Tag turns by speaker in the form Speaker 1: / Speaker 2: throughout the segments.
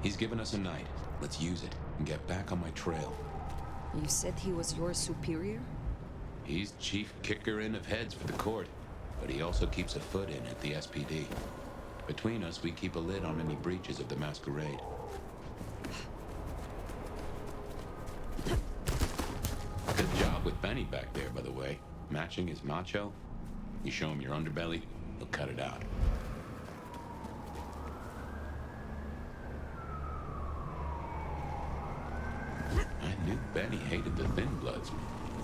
Speaker 1: He's given us a night. Let's use it and get back on my trail.
Speaker 2: You said he was your superior?
Speaker 1: He's chief kicker in of heads for the court, but he also keeps a foot in at the SPD. Between us, we keep a lid on any breaches of the Masquerade. Good job with Benny back there, by the way. Matching his macho. You show him your underbelly, he'll cut it out. I knew Benny hated the Thin Bloods.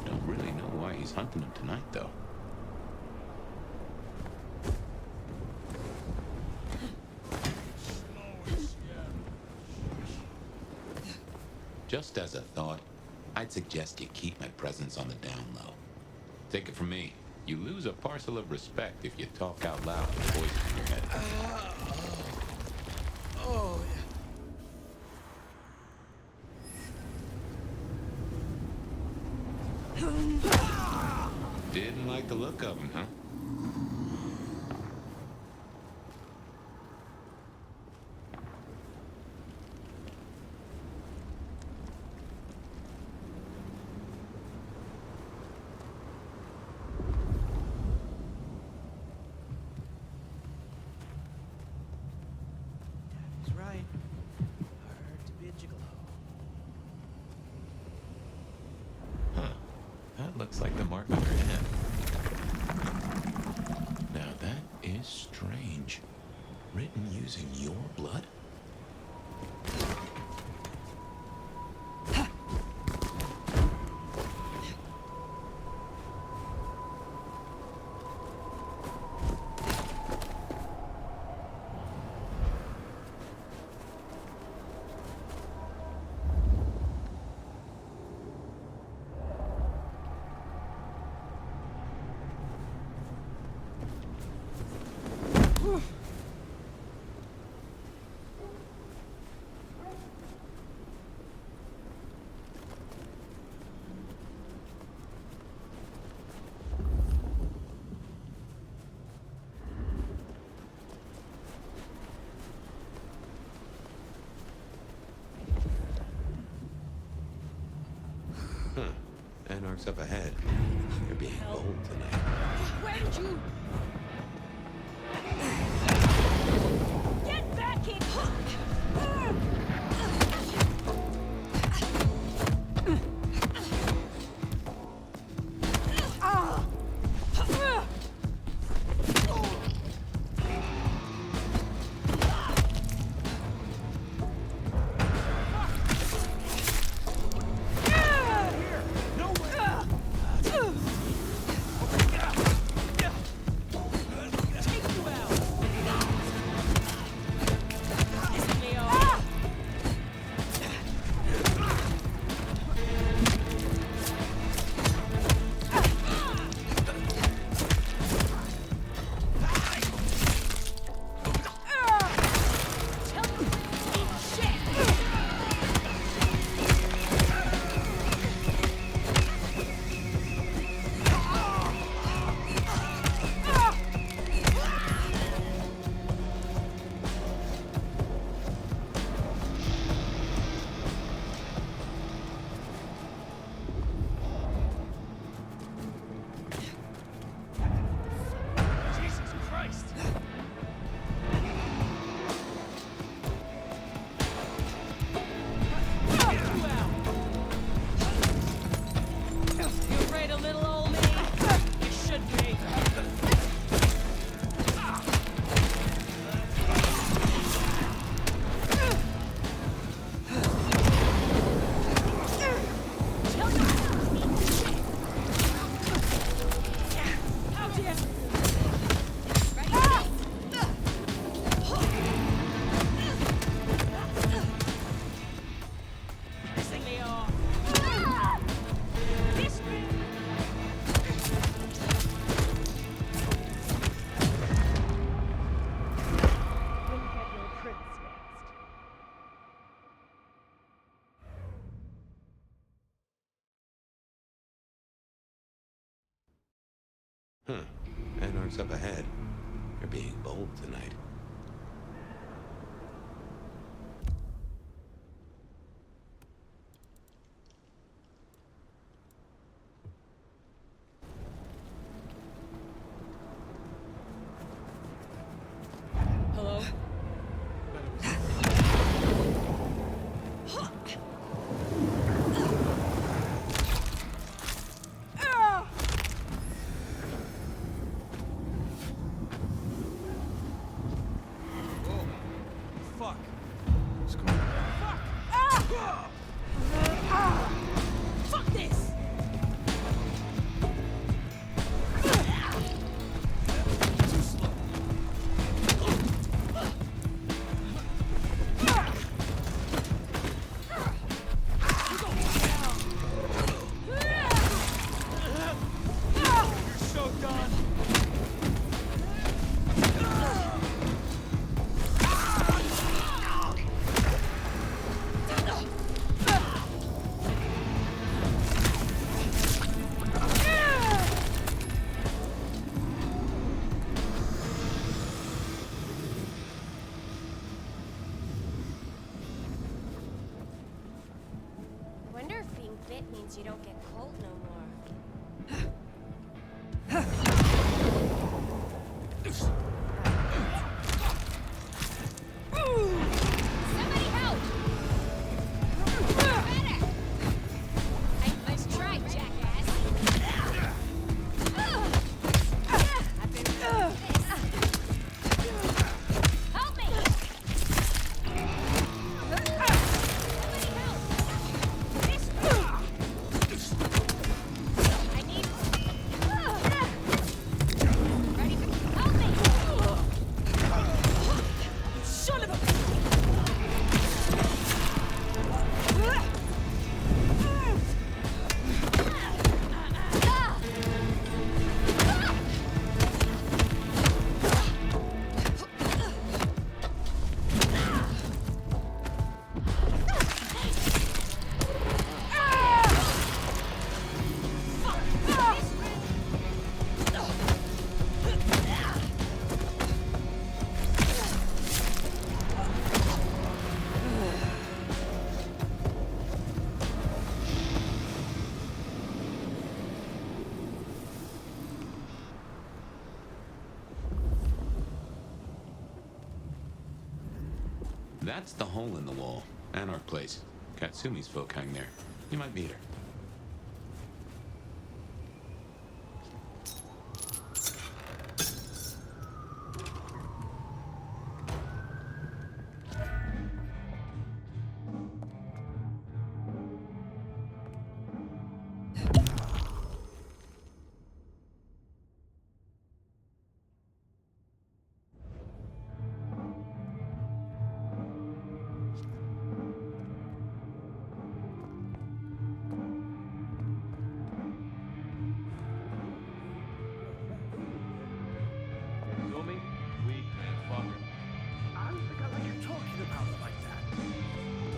Speaker 1: Don't really know why he's hunting them tonight, though. Just as a thought, I'd suggest you keep my presence on the down low. Take it from me, you lose a parcel of respect if you talk out loud with voices in your head.
Speaker 3: Oh, yeah.
Speaker 1: Didn't like the look of him, huh?
Speaker 3: He's right. Hard to be a gigolo.
Speaker 4: Huh. That looks like the mark on her head. Now that is strange. Written using your blood? Anarch's up ahead. You're being bold tonight.
Speaker 2: Where did you... Get back in!
Speaker 4: Anarch's up ahead. You're being bold tonight.
Speaker 5: means you don't get cold no more. Somebody help! Better! Hey, nice try, jackass! I've been doing this. Help me! Somebody help! This I need... Ready for... Help me! Son of a...
Speaker 1: That's the hole in the wall. Anarch place. Katsumi's folk hang there. You might meet her.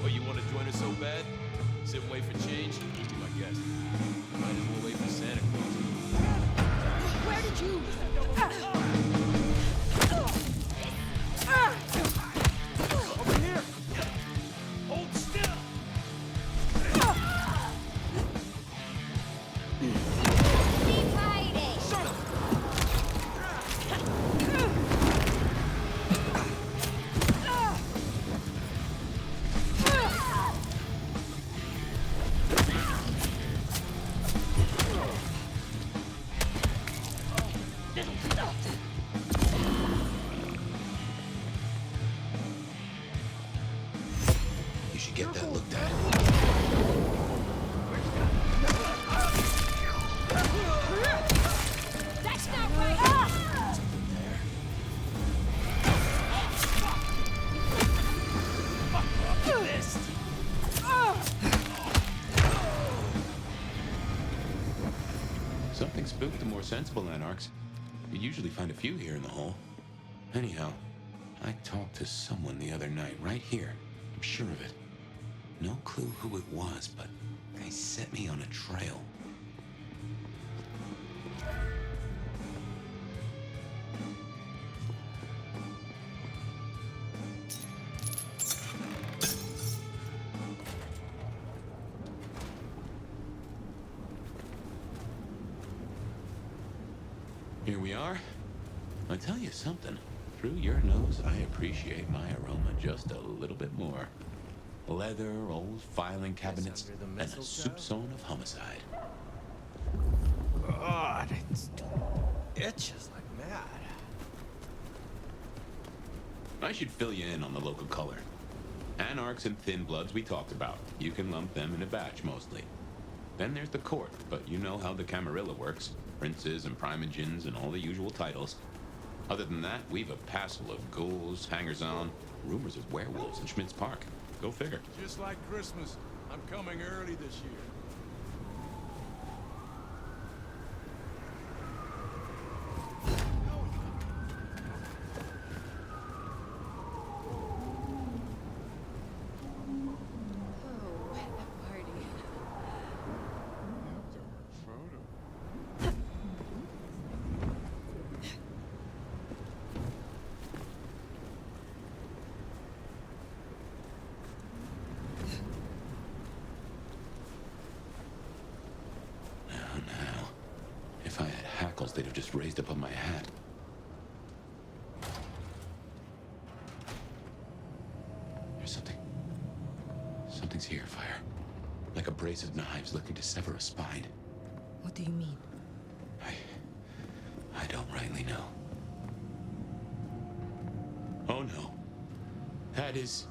Speaker 6: Oh, you want to join us so bad? Sit and wait for change? Be my guest. Might as well wait for Santa Claus.
Speaker 2: Where did you...
Speaker 6: Over here! Hold still!
Speaker 5: Keep hiding!
Speaker 4: You should get that looked at.
Speaker 5: That's not right!
Speaker 1: Something spooked the more sensible anarchs. You usually find a few here in the hole. Anyhow, I talked to someone the other night, right here. I'm sure of it. No clue who it was, but they set me on a trail. Here we are. I'll tell you something. Through your nose, I appreciate my aroma just a little bit more. Leather, old filing cabinets,
Speaker 3: under the
Speaker 1: and a
Speaker 3: mistletoe?
Speaker 1: soup zone of homicide.
Speaker 3: God, it itches like mad.
Speaker 1: I should fill you in on the local color. Anarchs and Thin Bloods we talked about. You can lump them in a batch mostly. Then there's the court, but you know how the Camarilla works. Princes and primogens and all the usual titles. Other than that, we've a passel of ghouls, hangers-on, rumors of werewolves in Schmidt's Park. Go figure.
Speaker 7: Just like Christmas, I'm coming early this year.
Speaker 2: Oh, a party.
Speaker 1: just raised above my hat. There's something. Something's here, Fire. Like a brace of knives looking to sever a spine.
Speaker 2: What do you mean?
Speaker 1: I don't rightly know. Oh no. That is...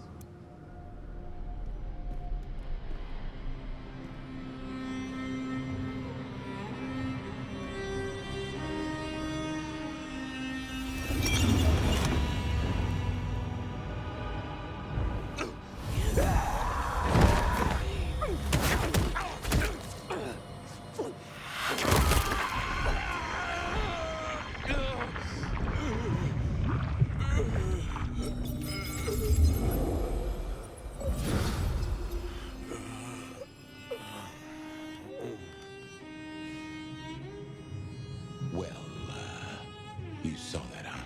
Speaker 1: You saw that, huh?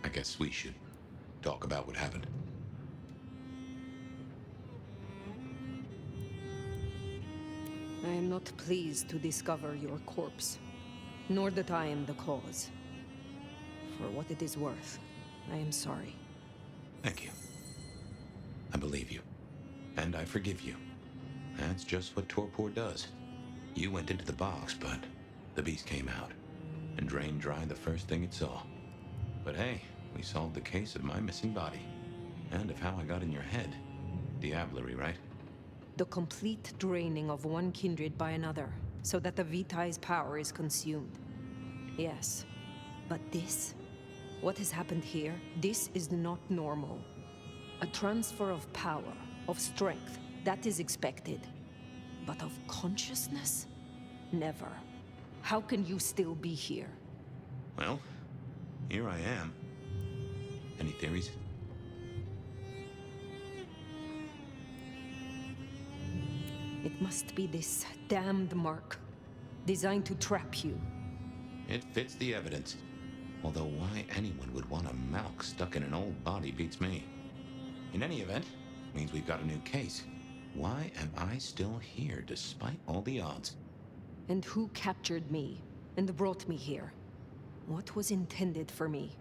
Speaker 1: I guess we should talk about what happened.
Speaker 2: I am not pleased to discover your corpse, nor that I am the cause. For what it is worth, I am sorry.
Speaker 1: Thank you. I believe you. And I forgive you. That's just what torpor does. You went into the box, but the beast came out and drained dry the first thing it saw. But hey, we solved the case of my missing body. And of how I got in your head. Diablerie, right?
Speaker 2: The complete draining of one kindred by another, so that the Vitae's power is consumed. Yes. But this? What has happened here? This is not normal. A transfer of power, of strength, that is expected. But of consciousness? Never. How can you still be here?
Speaker 1: Well, here I am. Any theories?
Speaker 2: It must be this damned mark, designed to trap you.
Speaker 1: It fits the evidence. Although why anyone would want a Malk stuck in an old body beats me. In any event, means we've got a new case. Why am I still here despite all the odds?
Speaker 2: And who captured me and brought me here? What was intended for me?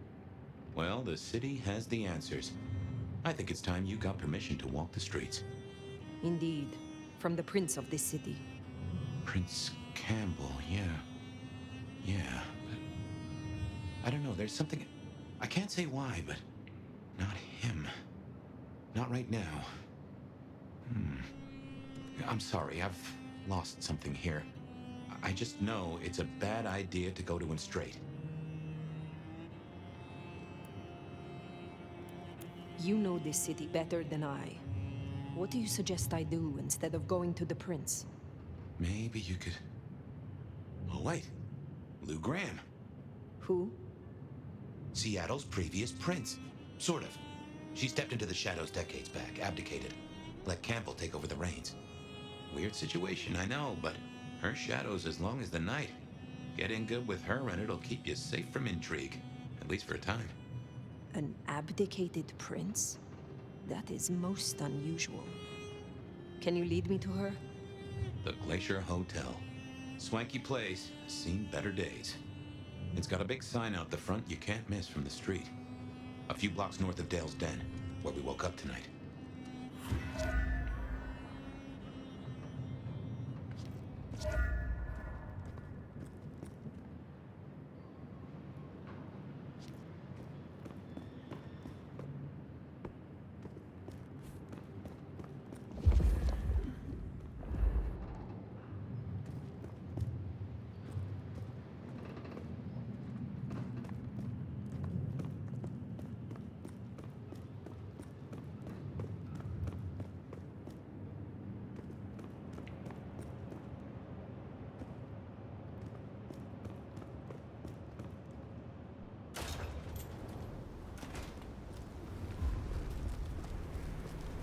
Speaker 1: Well, the city has the answers. I think it's time you got permission to walk the streets.
Speaker 2: Indeed, from the prince of this city.
Speaker 1: Prince Campbell, yeah. Yeah, but... I don't know, there's something... I can't say why, but... Not him. Not right now. I'm sorry, I've lost something here. I just know it's a bad idea to go to him straight.
Speaker 2: You know this city better than I. What do you suggest I do instead of going to the prince?
Speaker 1: Maybe you could... Oh, wait. Lou Graham.
Speaker 2: Who?
Speaker 1: Seattle's previous prince. Sort of. She stepped into the shadows decades back, abdicated. Let Campbell take over the reins. Weird situation, I know, but her shadow's as long as the night. Get in good with her and it'll keep you safe from intrigue. At least for a time.
Speaker 2: An abdicated prince? That is most unusual. Can you lead me to her?
Speaker 1: The Glacier Hotel. Swanky place, has seen better days. It's got a big sign out the front you can't miss from the street. A few blocks north of Dale's Den, where we woke up tonight.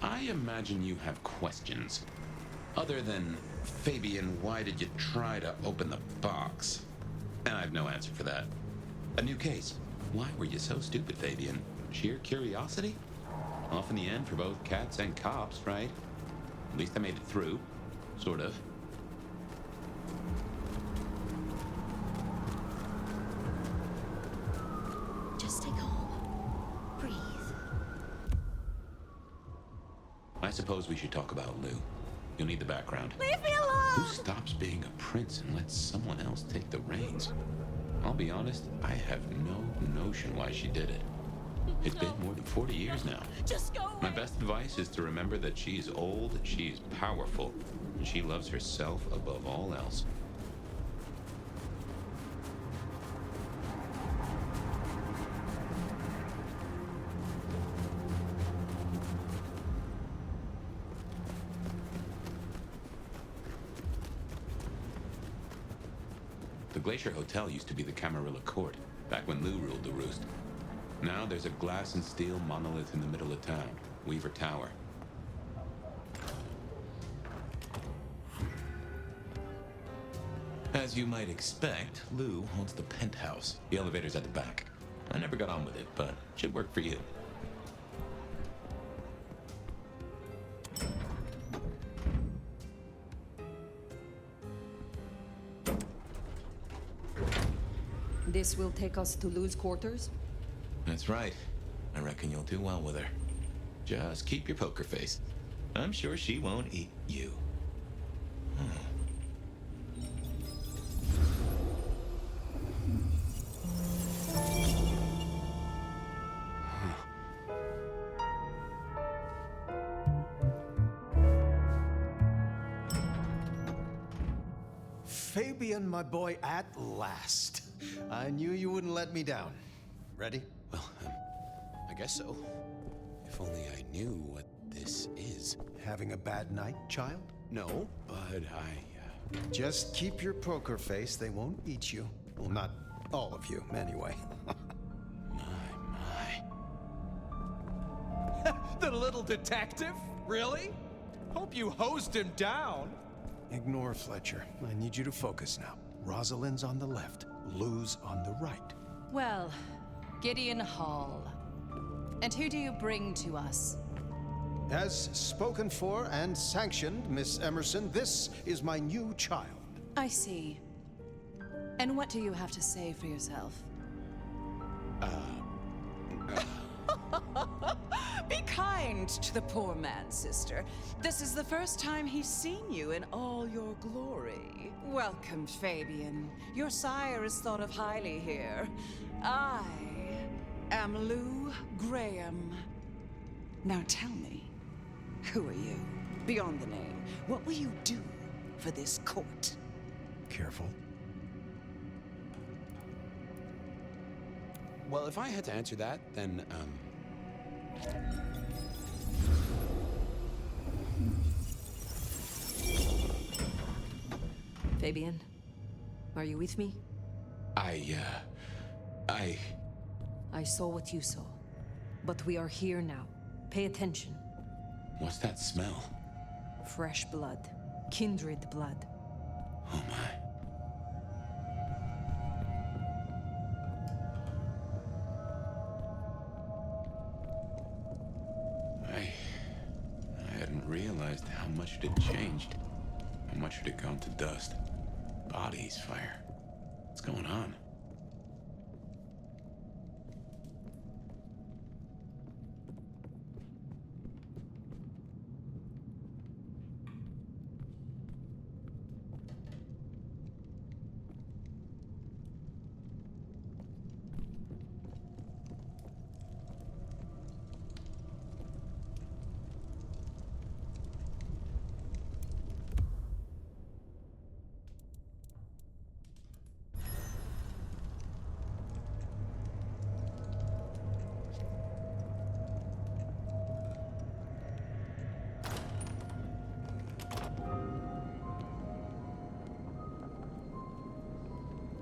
Speaker 1: I imagine you have questions. Other than, Fabian, why did you try to open the box? And I have no answer for that. A new case. Why were you so stupid, Fabian? Sheer curiosity? Off in the end for both cats and cops, right? At least I made it through. Sort of. I suppose we should talk about Lou. You'll need the background.
Speaker 5: Leave me alone!
Speaker 1: Who stops being a prince and lets someone else take the reins? I'll be honest, I have no notion why she did it. It's been more than 40 years now.
Speaker 5: Just go away!
Speaker 1: My best advice is to remember that she is old, she is powerful, and she loves herself above all else. The Glacier Hotel used to be the Camarilla Court, back when Lou ruled the roost. Now there's a glass and steel monolith in the middle of town, Weaver Tower.
Speaker 4: As you might expect, Lou owns the penthouse.
Speaker 1: The elevator's at the back. I never got on with it, but it should work for you.
Speaker 2: This will take us to Lou's quarters?
Speaker 4: That's right. I reckon you'll do well with her.
Speaker 1: Just keep your poker face.
Speaker 4: I'm sure she won't eat you.
Speaker 3: Fabian, my boy, at last. I knew you wouldn't let me down. Ready?
Speaker 6: Well, I guess so. If only I knew what this is.
Speaker 3: Having a bad night, child?
Speaker 6: No, but I,
Speaker 3: Just keep your poker face. They won't eat you. Well, not all of you, anyway.
Speaker 6: my.
Speaker 8: The little detective? Really? Hope you hosed him down.
Speaker 3: Ignore Fletcher. I need you to focus now. Rosalind's on the left, Lou's on the right.
Speaker 9: Well, Gideon Hall. And who do you bring to us?
Speaker 3: As spoken for and sanctioned, Miss Emerson, this is my new child.
Speaker 9: I see. And what do you have to say for yourself? Be kind to the poor man, sister. This is the first time he's seen you in all your glory. Welcome, Fabian. Your sire is thought of highly here. I am Lou Graham. Now tell me, who are you? Beyond the name, what will you do for this court?
Speaker 3: Careful.
Speaker 6: Well, if I had to answer that, then,
Speaker 2: Fabian, are you with me? I saw what you saw. But we are here now. Pay attention.
Speaker 1: What's that smell?
Speaker 2: Fresh blood. Kindred blood.
Speaker 1: Oh my. I hadn't realized how much it had changed. How much it had gone to dust. Bodies, fire. What's going on?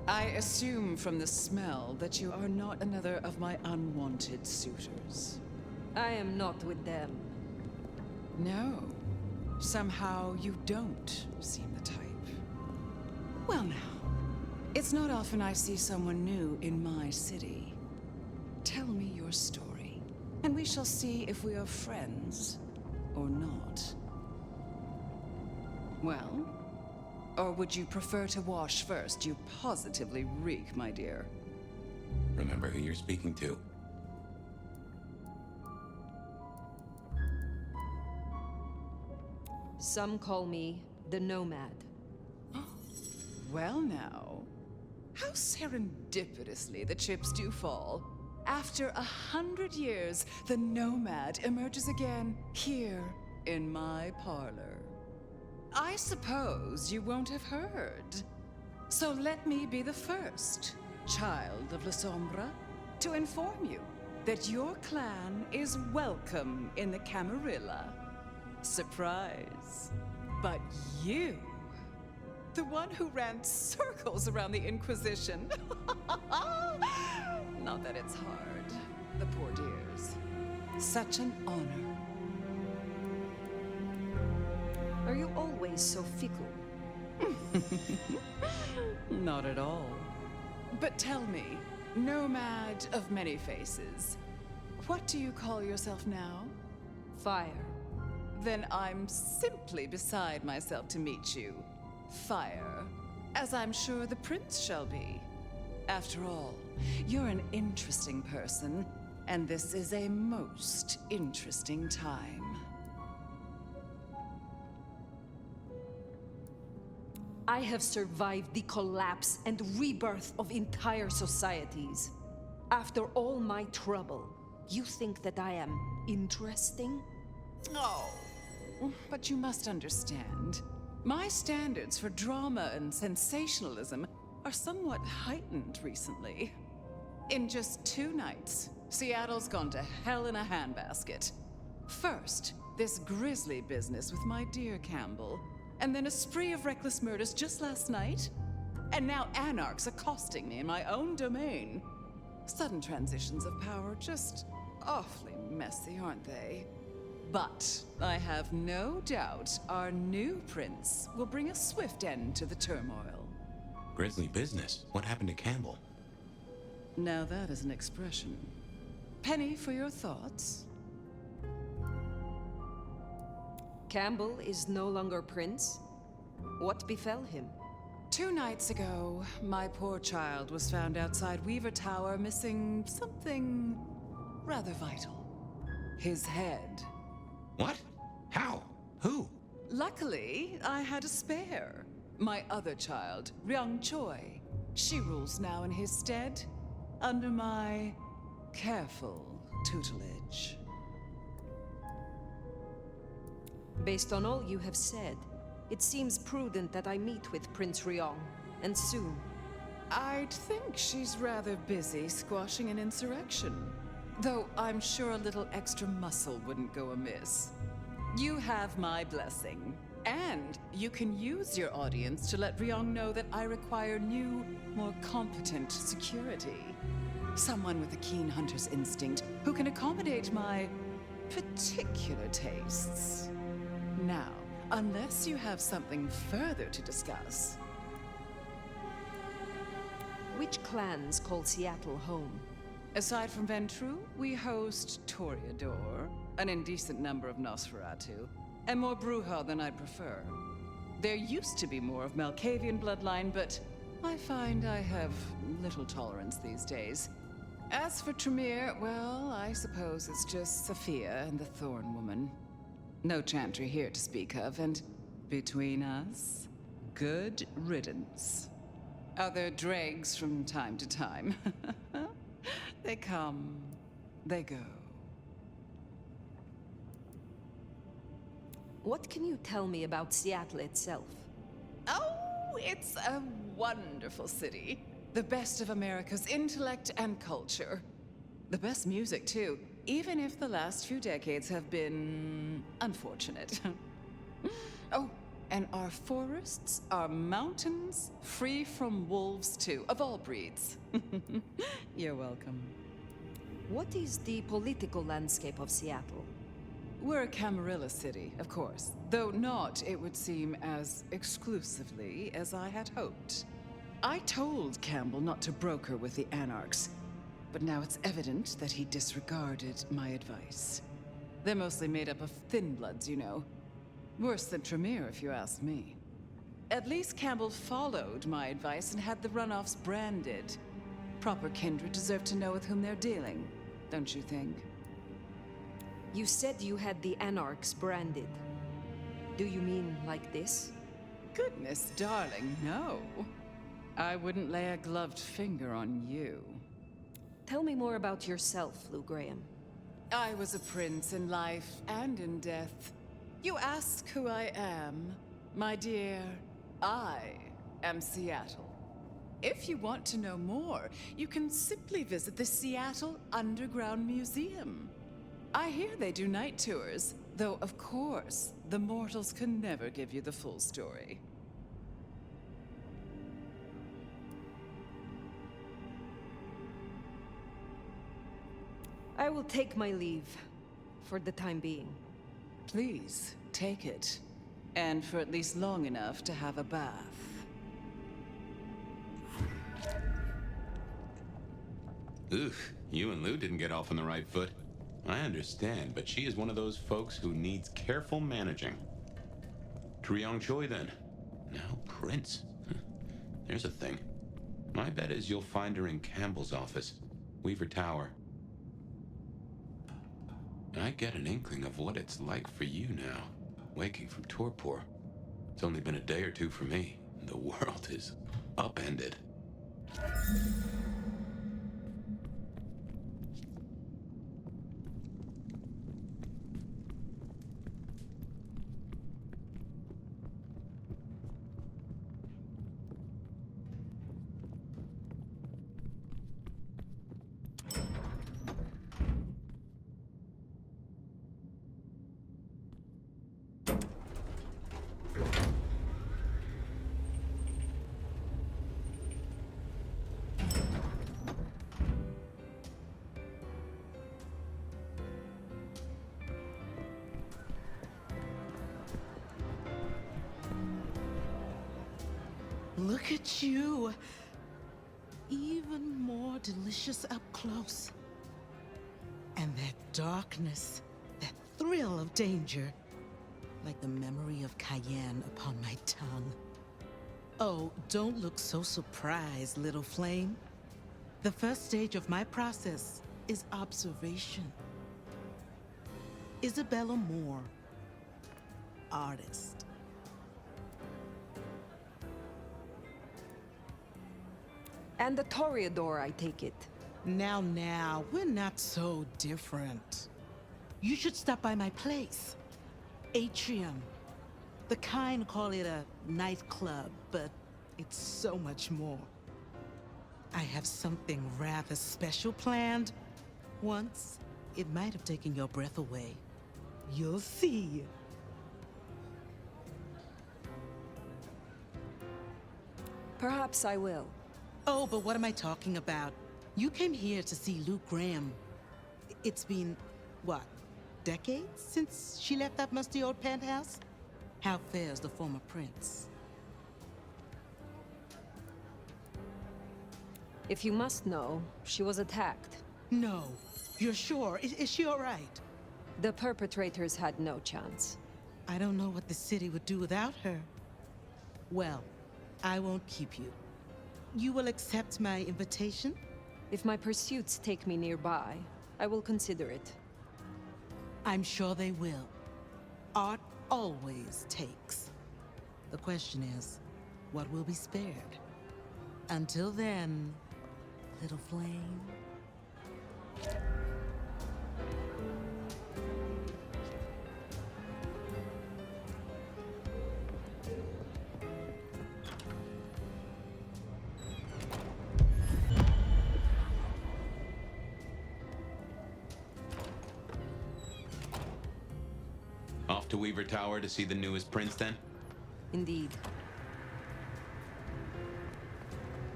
Speaker 9: I assume from the smell that you are not another of my unwanted suitors.
Speaker 2: I am not with them.
Speaker 9: No. Somehow you don't seem the type. Well now, it's not often I see someone new in my city. Tell me your story, and we shall see if we are friends or not. Well? Or would you prefer to wash first? You positively reek, my dear.
Speaker 1: Remember who you're speaking to.
Speaker 2: Some call me the Nomad.
Speaker 9: Well now, how serendipitously the chips do fall. After 100 years, the Nomad emerges again here in my parlor. I suppose you won't have heard. So let me be the first, child of La Sombra, to inform you that your clan is welcome in the Camarilla. Surprise. But you, the one who ran circles around the Inquisition. Not that it's hard, the poor dears. Such an honor.
Speaker 2: Are you always so fickle?
Speaker 9: Not at all. But tell me, Nomad of many faces, what do you call yourself now?
Speaker 2: Fire.
Speaker 9: Then I'm simply beside myself to meet you. Fire. As I'm sure the prince shall be. After all, you're an interesting person, and this is a most interesting time.
Speaker 2: I have survived the collapse and rebirth of entire societies. After all my trouble, you think that I am interesting?
Speaker 9: Oh, but you must understand. My standards for drama and sensationalism are somewhat heightened recently. In just 2 nights, Seattle's gone to hell in a handbasket. First, this grisly business with my dear Campbell, and then a spree of reckless murders just last night. And now anarchs accosting me in my own domain. Sudden transitions of power, just awfully messy, aren't they? But I have no doubt our new prince will bring a swift end to the turmoil.
Speaker 4: Grisly business. What happened to Campbell?
Speaker 9: Now that is an expression. Penny, for your thoughts?
Speaker 2: Campbell is no longer prince? What befell him?
Speaker 9: 2 nights ago, my poor child was found outside Weaver Tower missing something rather vital. His head.
Speaker 4: What? How? Who?
Speaker 9: Luckily, I had a spare. My other child, Ryung Choi. She rules now in his stead, under my careful tutelage.
Speaker 2: Based on all you have said, it seems prudent that I meet with Prince Ryong, and soon.
Speaker 9: I'd think she's rather busy squashing an insurrection. Though I'm sure a little extra muscle wouldn't go amiss. You have my blessing. And you can use your audience to let Ryong know that I require new, more competent security. Someone with a keen hunter's instinct who can accommodate my particular tastes. Now, unless you have something further to discuss.
Speaker 2: Which clans call Seattle home?
Speaker 9: Aside from Ventru, we host Toreador, an indecent number of Nosferatu, and more Bruja than I'd prefer. There used to be more of Malkavian bloodline, but I find I have little tolerance these days. As for Tremere, well, I suppose it's just Sophia and the Thorn Woman. No Chantry here to speak of, and between us, good riddance. Other dregs from time to time. They come, they go.
Speaker 2: What can you tell me about Seattle itself?
Speaker 9: Oh, it's a wonderful city. The best of America's intellect and culture. The best music, too, even if the last few decades have been unfortunate. Oh, and our forests, our mountains, free from wolves, too, of all breeds. You're welcome.
Speaker 2: What is the political landscape of Seattle?
Speaker 9: We're a Camarilla city, of course, though not, it would seem, as exclusively as I had hoped. I told Campbell not to broker with the Anarchs, but now it's evident that he disregarded my advice. They're mostly made up of thin bloods, you know. Worse than Tremere, if you ask me. At least Campbell followed my advice and had the runoffs branded. Proper kindred deserve to know with whom they're dealing, don't you think?
Speaker 2: You said you had the Anarchs branded. Do you mean like this?
Speaker 9: Goodness, darling, no. I wouldn't lay a gloved finger on you.
Speaker 2: Tell me more about yourself, Lou Graham.
Speaker 9: I was a prince in life and in death. You ask who I am. My dear, I am Seattle. If you want to know more, you can simply visit the Seattle Underground Museum. I hear they do night tours, though of course, the mortals can never give you the full story.
Speaker 2: I will take my leave, for the time being.
Speaker 9: Please, take it. And for at least long enough to have a bath.
Speaker 1: Ugh, you and Lou didn't get off on the right foot. I understand, but she is one of those folks who needs careful managing. Triong Choi, then. Now Prince. There's a thing. My bet is you'll find her in Campbell's office, Weaver Tower. I get an inkling of what it's like for you now, waking from torpor. It's only been a day or two for me. The world is upended.
Speaker 10: Look at you. Even more delicious up close. And that darkness, that thrill of danger, like the memory of Cayenne upon my tongue. Oh, don't look so surprised, little flame. The first stage of my process is observation. Isabella Moore, artist.
Speaker 2: And the Toreador, I take it.
Speaker 10: Now, we're not so different. You should stop by my place. Atrium. The kind call it a nightclub, but it's so much more. I have something rather special planned. Once, it might have taken your breath away. You'll see.
Speaker 2: Perhaps I will.
Speaker 10: Oh, but what am I talking about? You came here to see Lou Graham. It's been, what, decades since she left that musty old penthouse? How fares the former prince?
Speaker 2: If you must know, she was attacked.
Speaker 10: No. You're sure? Is she all right?
Speaker 2: The perpetrators had no chance.
Speaker 10: I don't know what the city would do without her. Well, I won't keep you. You will accept my invitation?
Speaker 2: If my pursuits take me nearby, I will consider it.
Speaker 10: I'm sure they will. Art always takes. The question is, what will be spared? Until then, little flame.
Speaker 1: Off to Weaver Tower to see the newest prince, then?
Speaker 2: Indeed.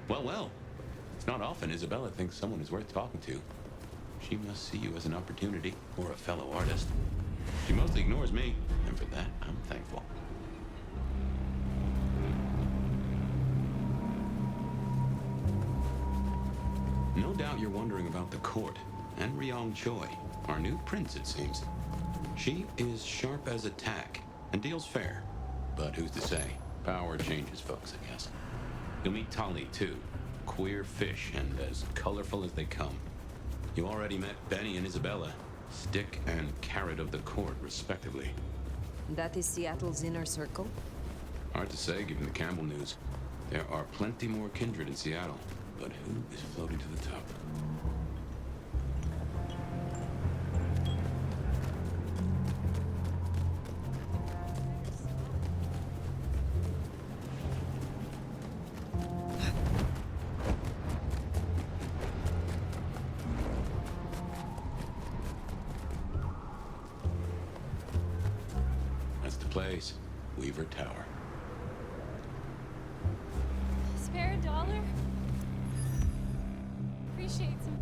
Speaker 1: Well. It's not often Isabella thinks someone is worth talking to. She must see you as an opportunity, or a fellow artist. She mostly ignores me, and for that, I'm thankful. No doubt you're wondering about the court, and Ryong Choi, our new prince, it seems. She is sharp as a tack, and deals fair. But who's to say? Power changes folks, I guess. You'll meet Tali, too. Queer fish, and as colorful as they come. You already met Benny and Isabella, stick and carrot of the court, respectively.
Speaker 2: That is Seattle's inner circle?
Speaker 1: Hard to say, given the Campbell news. There are plenty more kindred in Seattle, but who is floating to the top? That's the place. Weaver Tower.
Speaker 5: Spare a dollar? Appreciate some.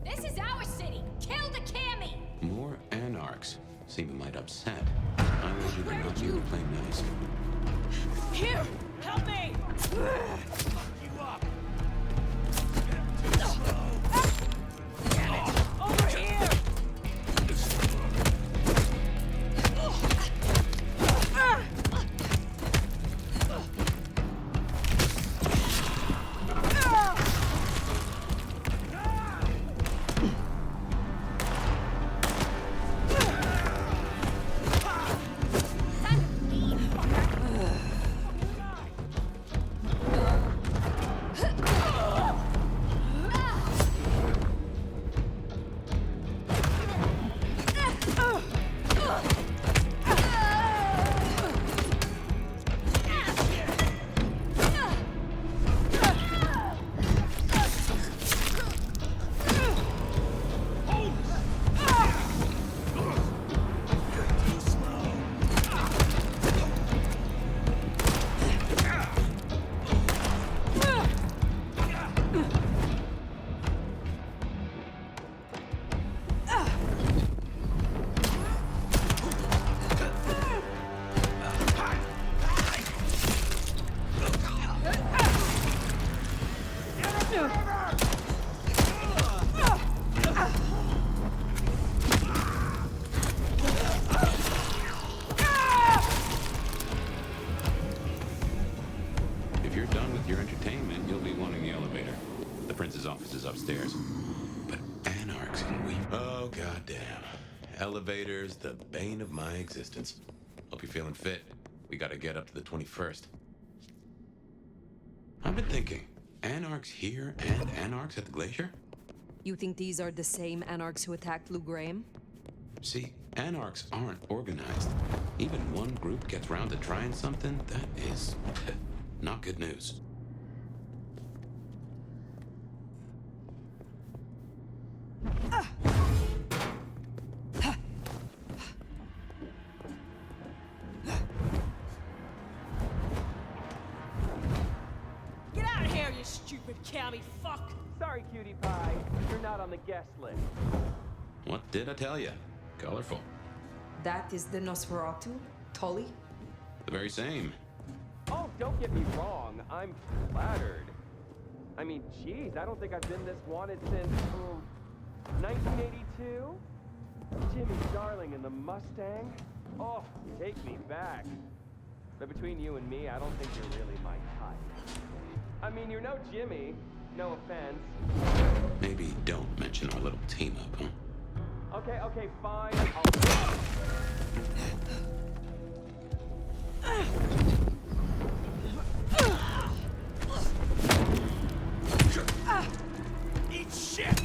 Speaker 5: This is our city! Kill the Cammy!
Speaker 1: More anarchs seem a mite upset. I want you to not be to play nice.
Speaker 9: Here! Help me!
Speaker 7: You up!
Speaker 9: Over here!
Speaker 1: If you're done with your entertainment, you'll be wanting the elevator. The prince's office is upstairs. But anarchs can weave. Oh, goddamn. Elevators, the bane of my existence. Hope you're feeling fit. We gotta get up to the 21st. I've been thinking, anarchs here and anarchs at the glacier?
Speaker 2: You think these are the same anarchs who attacked Lou Graham?
Speaker 1: See, anarchs aren't organized. Even one group gets round to trying something, that is not good news.
Speaker 9: Get out of here, you stupid county fuck!
Speaker 6: Sorry, cutie pie. You're not on the guest list.
Speaker 1: What did I tell you? Colorful.
Speaker 2: That is the Nosferatu? Tully?
Speaker 1: The very same.
Speaker 6: Oh, don't get me wrong. I'm flattered. I mean, geez, I don't think I've been this wanted since 1982. Jimmy Darling and the Mustang. Oh, take me back. But between you and me, I don't think you're really my type. I mean, you're no Jimmy. No offense.
Speaker 1: Maybe don't mention our little team up, huh?
Speaker 6: Okay, fine.
Speaker 7: Eat shit!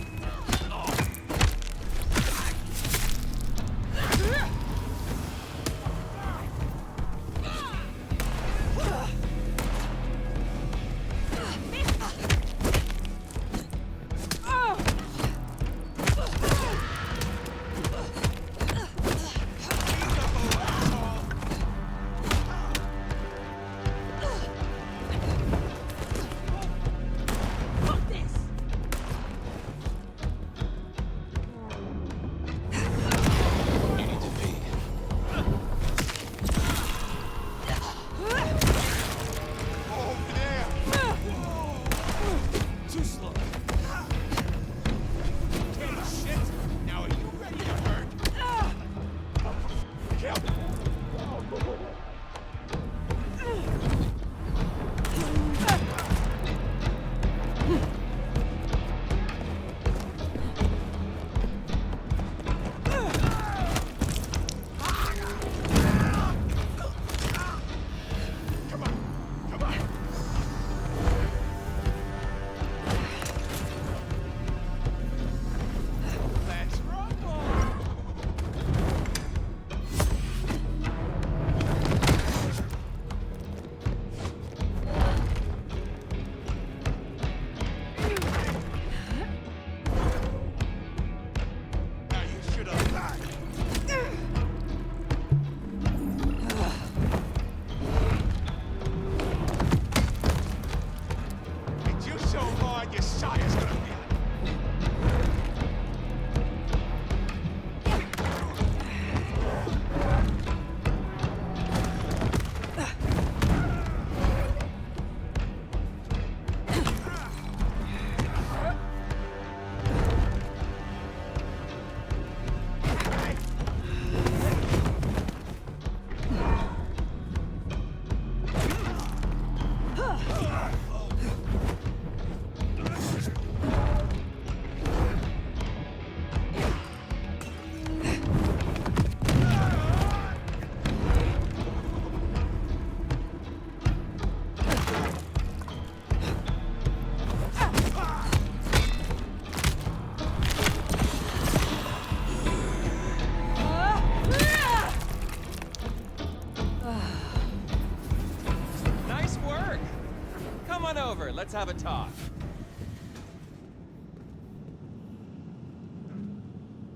Speaker 6: on over. Let's have a talk.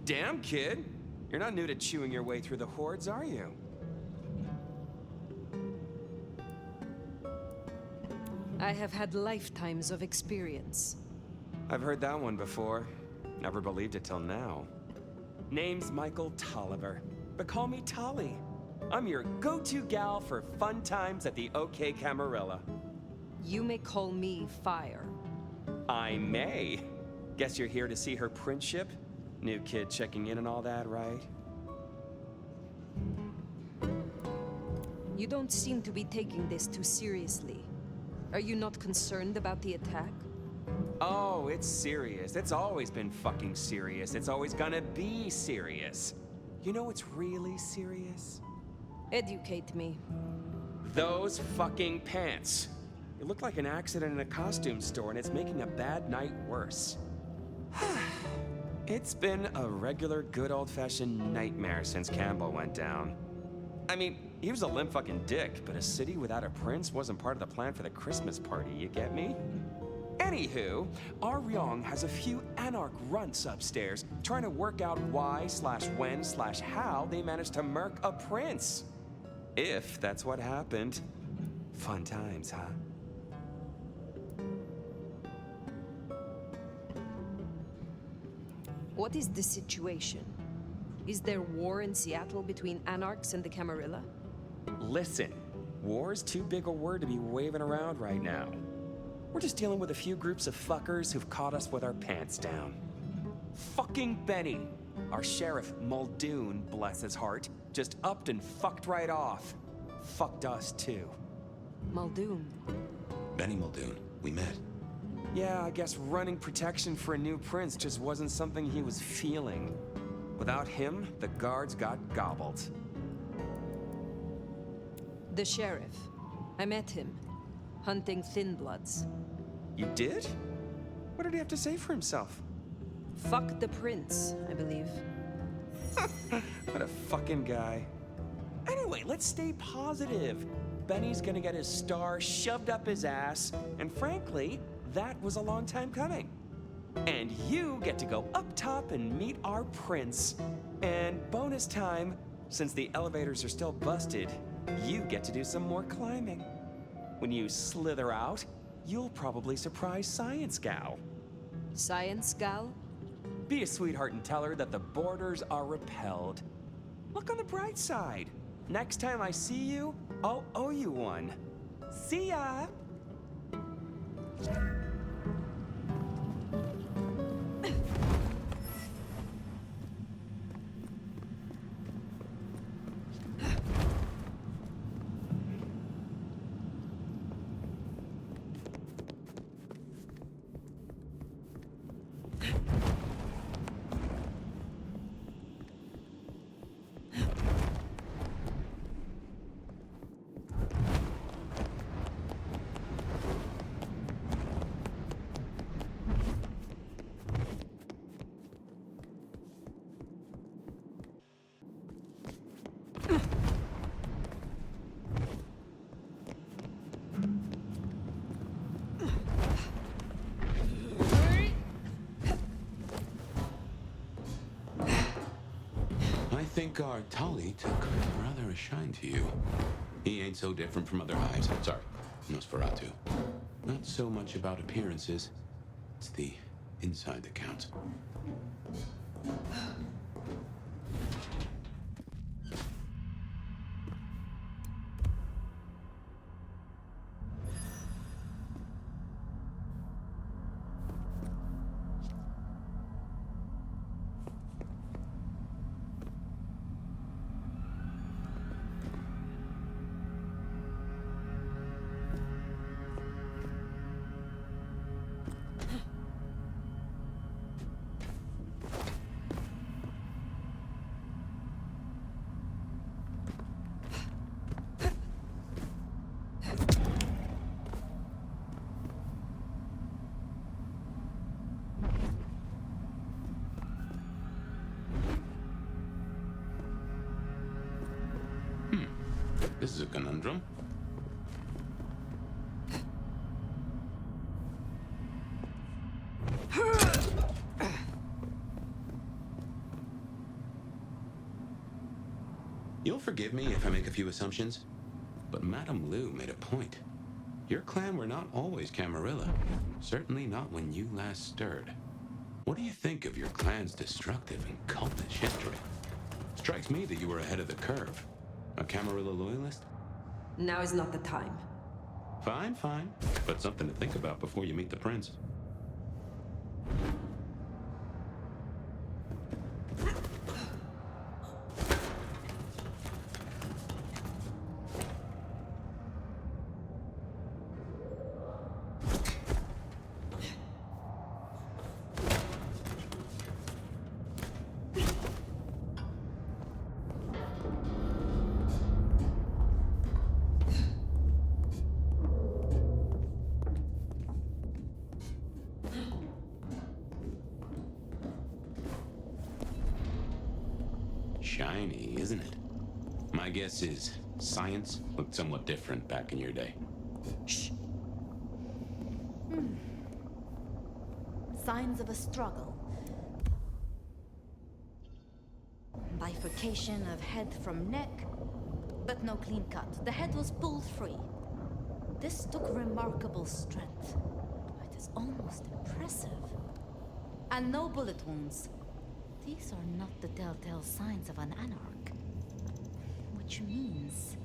Speaker 6: Damn, kid. You're not new to chewing your way through the hordes, are you?
Speaker 2: I have had lifetimes of experience.
Speaker 6: I've heard that one before. Never believed it till now. Name's Michael Tolliver, but call me Tolly. I'm your go-to gal for fun times at the OK Camarilla.
Speaker 2: You may call me Fire.
Speaker 6: I may. Guess you're here to see her princeship? New kid checking in and all that, right?
Speaker 2: You don't seem to be taking this too seriously. Are you not concerned about the attack?
Speaker 6: Oh, it's serious. It's always been fucking serious. It's always gonna be serious. You know what's really serious?
Speaker 2: Educate me.
Speaker 6: Those fucking pants. It looked like an accident in a costume store, and it's making a bad night worse. It's been a regular good old-fashioned nightmare since Campbell went down. I mean, he was a limp fucking dick, but a city without a prince wasn't part of the plan for the Christmas party, you get me? Anywho, our Ryong has a few anarch runts upstairs trying to work out why/when/how they managed to murk a prince. If that's what happened. Fun times, huh?
Speaker 2: What is the situation? Is there war in Seattle between anarchs and the Camarilla?
Speaker 6: Listen, war's too big a word to be waving around right now. We're just dealing with a few groups of fuckers who've caught us with our pants down. Fucking Benny, our sheriff Muldoon, bless his heart, just upped and fucked right off. Fucked us too.
Speaker 2: Muldoon.
Speaker 4: Benny Muldoon, we met.
Speaker 6: Yeah, I guess running protection for a new prince just wasn't something he was feeling. Without him, the guards got gobbled.
Speaker 2: The sheriff. I met him. Hunting Thin Bloods.
Speaker 6: You did? What did he have to say for himself?
Speaker 2: Fuck the prince, I believe.
Speaker 6: What a fucking guy. Anyway, let's stay positive. Benny's gonna get his star shoved up his ass, and frankly, that was a long time coming. And you get to go up top and meet our prince. And bonus time, since the elevators are still busted, you get to do some more climbing. When you slither out, you'll probably surprise Science Gal.
Speaker 2: Science Gal?
Speaker 6: Be a sweetheart and tell her that the borders are repelled. Look on the bright side. Next time I see you, I'll owe you one. See ya!
Speaker 1: I think our Tolly took rather a shine to you. He ain't so different from other hives. Sorry, Nosferatu. Not so much about appearances. It's the inside that counts. This is a conundrum. You'll forgive me if I make a few assumptions, but Madame Lu made a point. Your clan were not always Camarilla. Certainly not when you last stirred. What do you think of your clan's destructive and cultish history? Strikes me that you were ahead of the curve. A Camarilla loyalist?
Speaker 2: Now is not the time.
Speaker 1: Fine, fine. But something to think about before you meet the prince. Shiny, isn't it? My guess is science looked somewhat different back in your day.
Speaker 11: Shh. Signs of a struggle. Bifurcation of head from neck, but no clean cut. The head was pulled free. This took remarkable strength. It is almost impressive. And no bullet wounds. These are not the telltale signs of an anarch. Which means...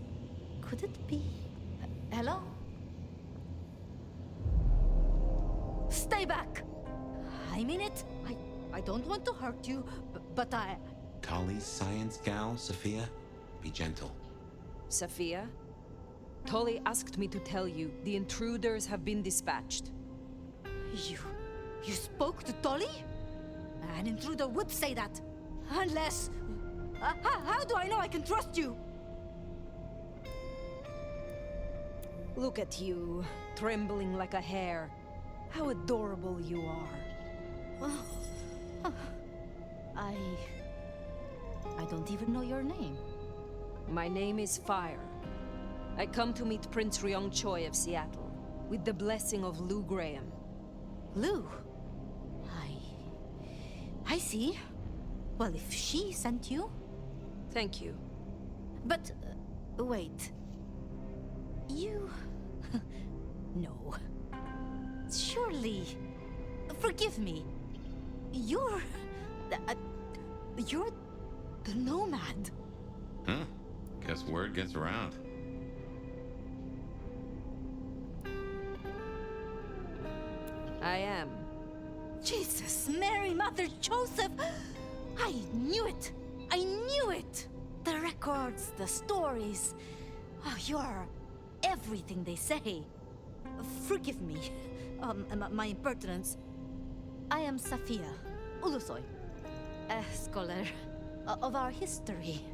Speaker 11: could it be... hello? Stay back! I mean it. I don't want to hurt you, but I...
Speaker 12: Tali's science gal, Sophia? Be gentle.
Speaker 2: Sophia? Tolly asked me to tell you the intruders have been dispatched.
Speaker 11: You spoke to Tolly? An intruder would say that. Unless... how do I know I can trust you?
Speaker 2: Look at you, trembling like a hare. How adorable you are.
Speaker 11: I don't even know your name.
Speaker 2: My name is Fire. I come to meet Prince Ryong Choi of Seattle, with the blessing of Lou Graham.
Speaker 11: Lou? I see. Well, if she sent you...
Speaker 2: Thank you.
Speaker 11: But, wait. You... No. Surely... Forgive me. You're the nomad.
Speaker 1: Huh? Guess word gets around.
Speaker 2: I am.
Speaker 11: Jesus, Mary, Mother, Joseph! I knew it! I knew it! The records, the stories. Oh, you're everything they say. Forgive me, my impertinence. I am Safia Ulusoy, a scholar of our history.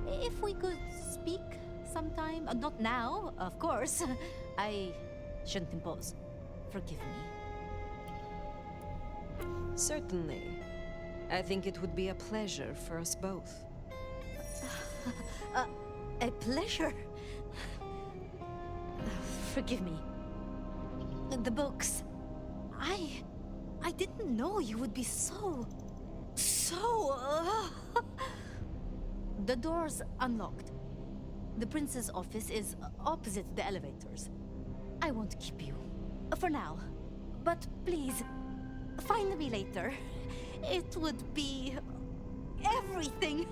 Speaker 11: If we could speak sometime, not now, of course. I shouldn't impose. Forgive me.
Speaker 2: Certainly. I think it would be a pleasure for us both.
Speaker 11: A pleasure? Forgive me. The books. I didn't know you would be so... The door's unlocked. The prince's office is opposite the elevators. I won't keep you. For now. But please, find me later. It would be... everything.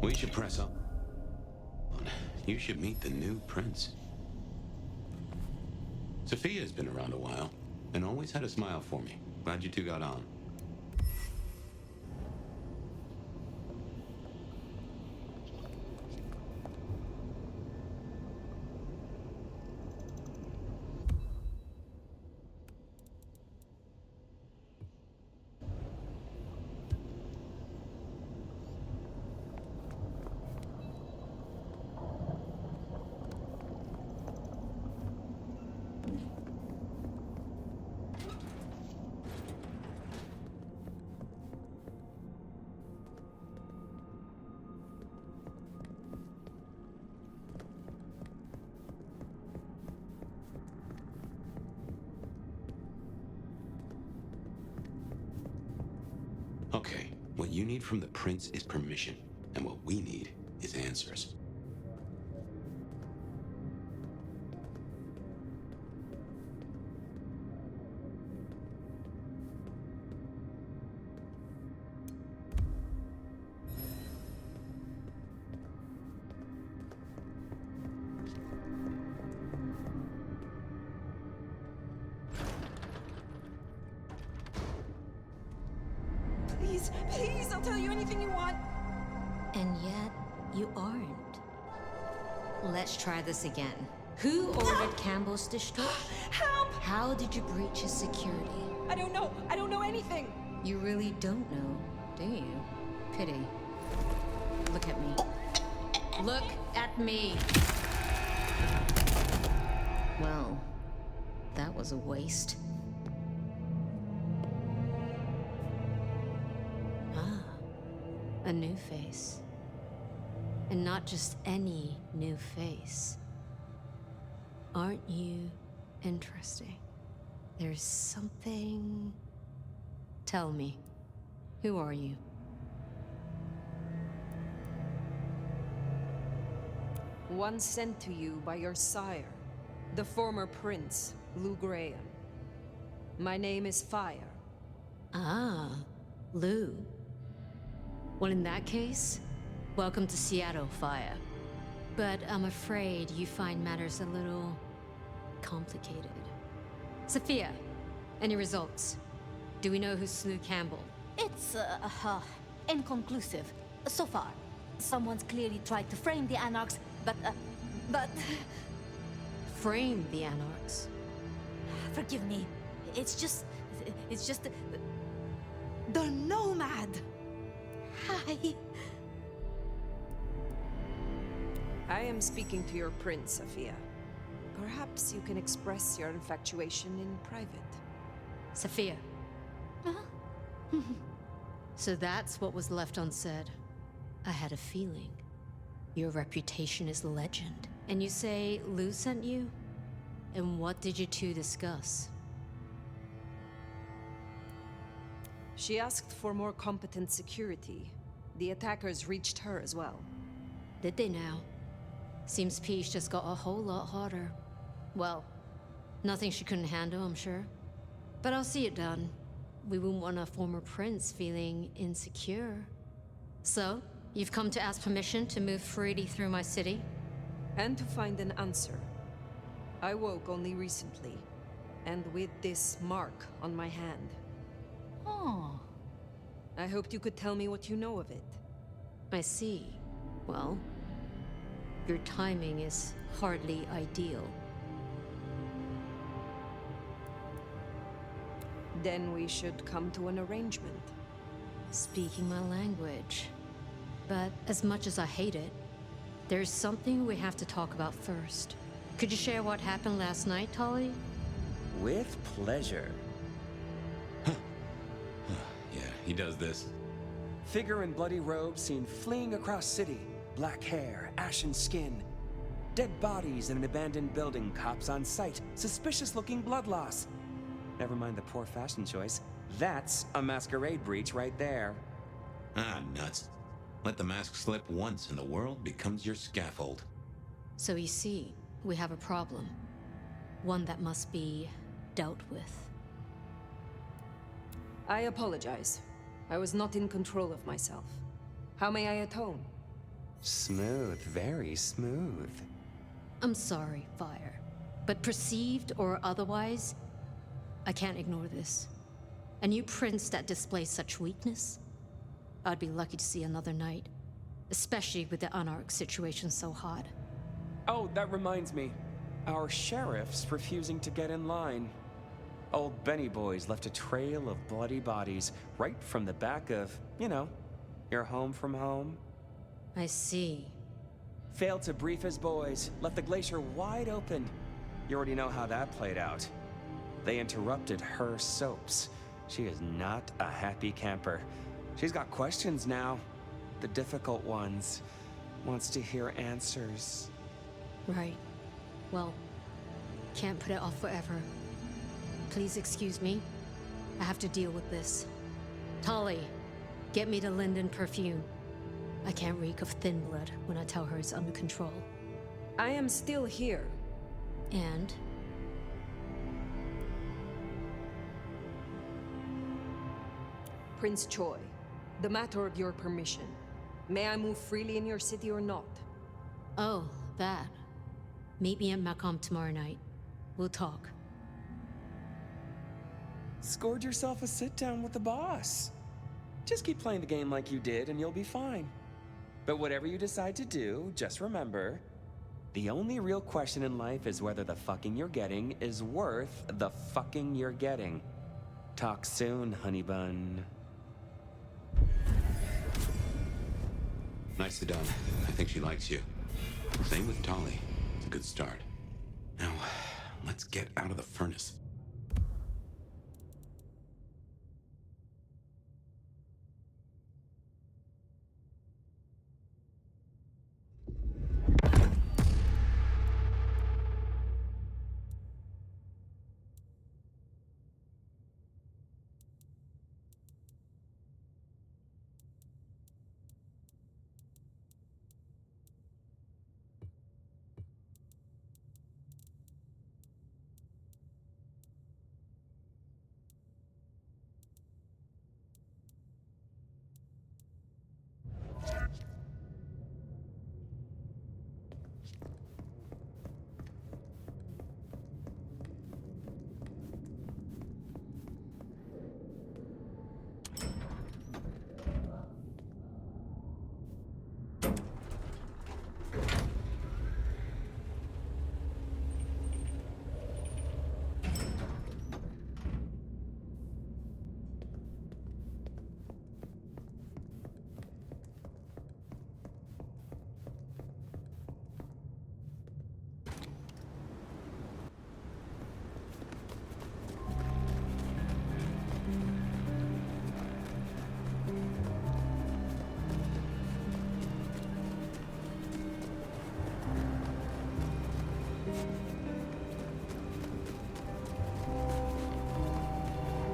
Speaker 1: We should press up. You should meet the new prince. Sophia's been around a while, and always had a smile for me. Glad you two got on.
Speaker 12: you need from the Prince is permission, and what we need is answers.
Speaker 2: Please, please, I'll tell you anything you want.
Speaker 13: And yet, you aren't. Let's try this again. Who ordered Campbell's destruction?
Speaker 2: Help!
Speaker 13: How did you breach his security?
Speaker 2: I don't know. I don't know anything.
Speaker 13: You really don't know, do you? Pity. Look at me. Look at me! Well, that was a waste. Ah, a new face. And not just any new face. Aren't you interesting? There's something... Tell me, who are you?
Speaker 2: One sent to you by your sire, the former prince, Lou Graham. My name is Fire.
Speaker 13: Ah, Lou. Well, in that case, welcome to Seattle, Fire. But I'm afraid you find matters a little complicated. Sophia, any results? Do we know who slew Campbell?
Speaker 11: It's, inconclusive. So far. Someone's clearly tried to frame the Anarchs, but...
Speaker 13: Frame the Anarchs?
Speaker 11: Forgive me. It's just... The Nomad! Hi.
Speaker 2: I am speaking to your prince, Sophia. Perhaps you can express your infatuation in private.
Speaker 13: Sophia.
Speaker 11: Huh?
Speaker 13: So that's what was left unsaid. I had a feeling. Your reputation is legend. And you say Lou sent you? And what did you two discuss?
Speaker 2: She asked for more competent security. The attackers reached her as well.
Speaker 13: Did they now? Seems Peach just got a whole lot harder. Well, nothing she couldn't handle, I'm sure. But I'll see it done. We wouldn't want a former prince feeling insecure. So, you've come to ask permission to move freely through my city?
Speaker 2: And to find an answer. I woke only recently, and with this mark on my hand.
Speaker 13: Oh.
Speaker 2: I hoped you could tell me what you know of it.
Speaker 13: I see. Well, your timing is hardly ideal.
Speaker 2: Then we should come to an arrangement.
Speaker 13: Speaking my language. But as much as I hate it, there's something we have to talk about first. Could you share what happened last night, Tolly?
Speaker 6: With pleasure.
Speaker 1: Yeah, he does this.
Speaker 6: Figure in bloody robes seen fleeing across city. Black hair, ashen skin. Dead bodies in an abandoned building, cops on site. Suspicious-looking blood loss. Never mind the poor fashion choice. That's a masquerade breach right there.
Speaker 12: Ah, nuts. Let the mask slip once and the world becomes your scaffold.
Speaker 13: So you see, we have a problem. One that must be dealt with.
Speaker 2: I apologize. I was not in control of myself. How may I atone?
Speaker 6: Smooth, very smooth.
Speaker 13: I'm sorry, Fire. But perceived or otherwise, I can't ignore this. A new prince that displays such weakness? I'd be lucky to see another night. Especially with the Anarch situation so hot.
Speaker 6: Oh, that reminds me. Our sheriff's refusing to get in line. Old Benny Boys left a trail of bloody bodies right from the back of, you know, your home from home.
Speaker 13: I see.
Speaker 6: Failed to brief his boys, left the glacier wide open. You already know how that played out. They interrupted her soaps. She is not a happy camper. She's got questions now. The difficult ones. Wants to hear answers.
Speaker 13: Right. Well, can't put it off forever. Please excuse me. I have to deal with this. Tolly, Get me the Linden perfume. I can't reek of thin blood when I tell her it's under control.
Speaker 2: I am still here.
Speaker 13: And?
Speaker 2: Prince Choi, the matter of your permission. May I move freely in your city or not?
Speaker 13: Oh, that. Meet me at Macomb tomorrow night. We'll talk.
Speaker 6: Scored yourself a sit-down with the boss. Just keep playing the game like you did and you'll be fine. But whatever you decide to do, just remember, the only real question in life is whether the fucking you're getting is worth the fucking you're getting. Talk soon, honey bun.
Speaker 12: Nicely done. I think she likes you. Same with Tolly. It's a good start. Now, let's get out of the furnace.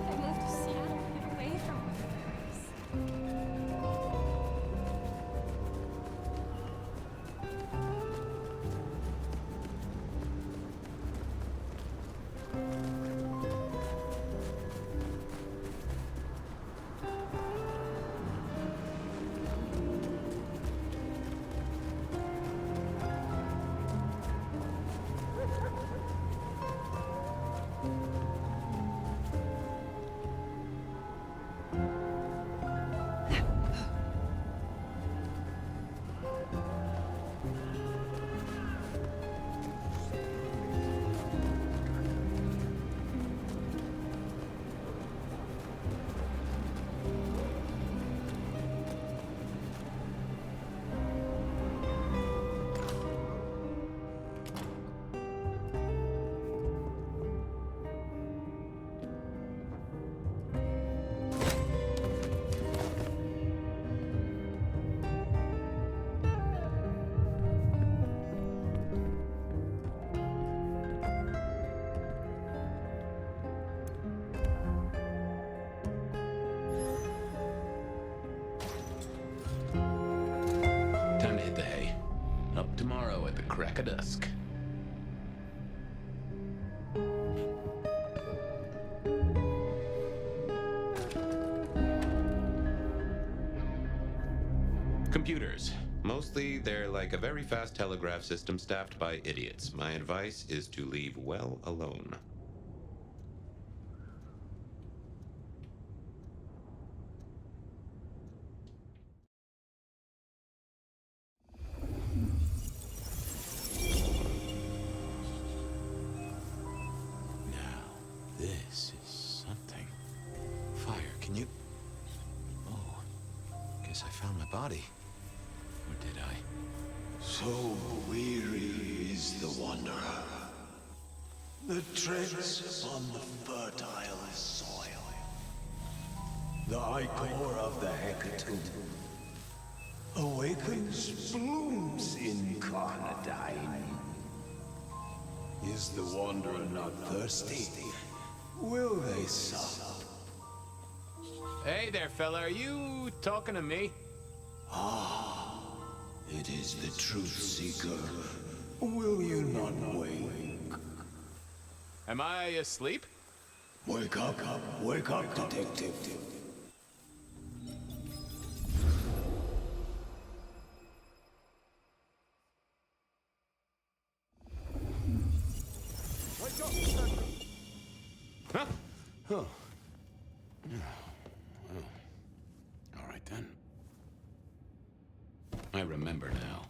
Speaker 5: I moved to Seattle to get away from this.
Speaker 12: Time to hit the hay. Up tomorrow at the crack of dusk. Computers. Mostly, they're like a very fast telegraph system staffed by idiots. My advice is to leave well alone.
Speaker 4: Now, this is something. Fire, can you... Oh, guess I found my body. Or did I?
Speaker 7: So weary is the wanderer. The treads upon the fertile soil. The ichor of the hecatomb awakens blooms incarnadine. Is the wanderer not thirsty? Will they sup?
Speaker 1: Hey there, fella. Are you talking to me?
Speaker 7: It is the Truth Seeker. Will you not wake?
Speaker 1: Am I asleep?
Speaker 7: Wake up, detective.
Speaker 1: Huh?
Speaker 3: Oh. All right then.
Speaker 1: I remember now.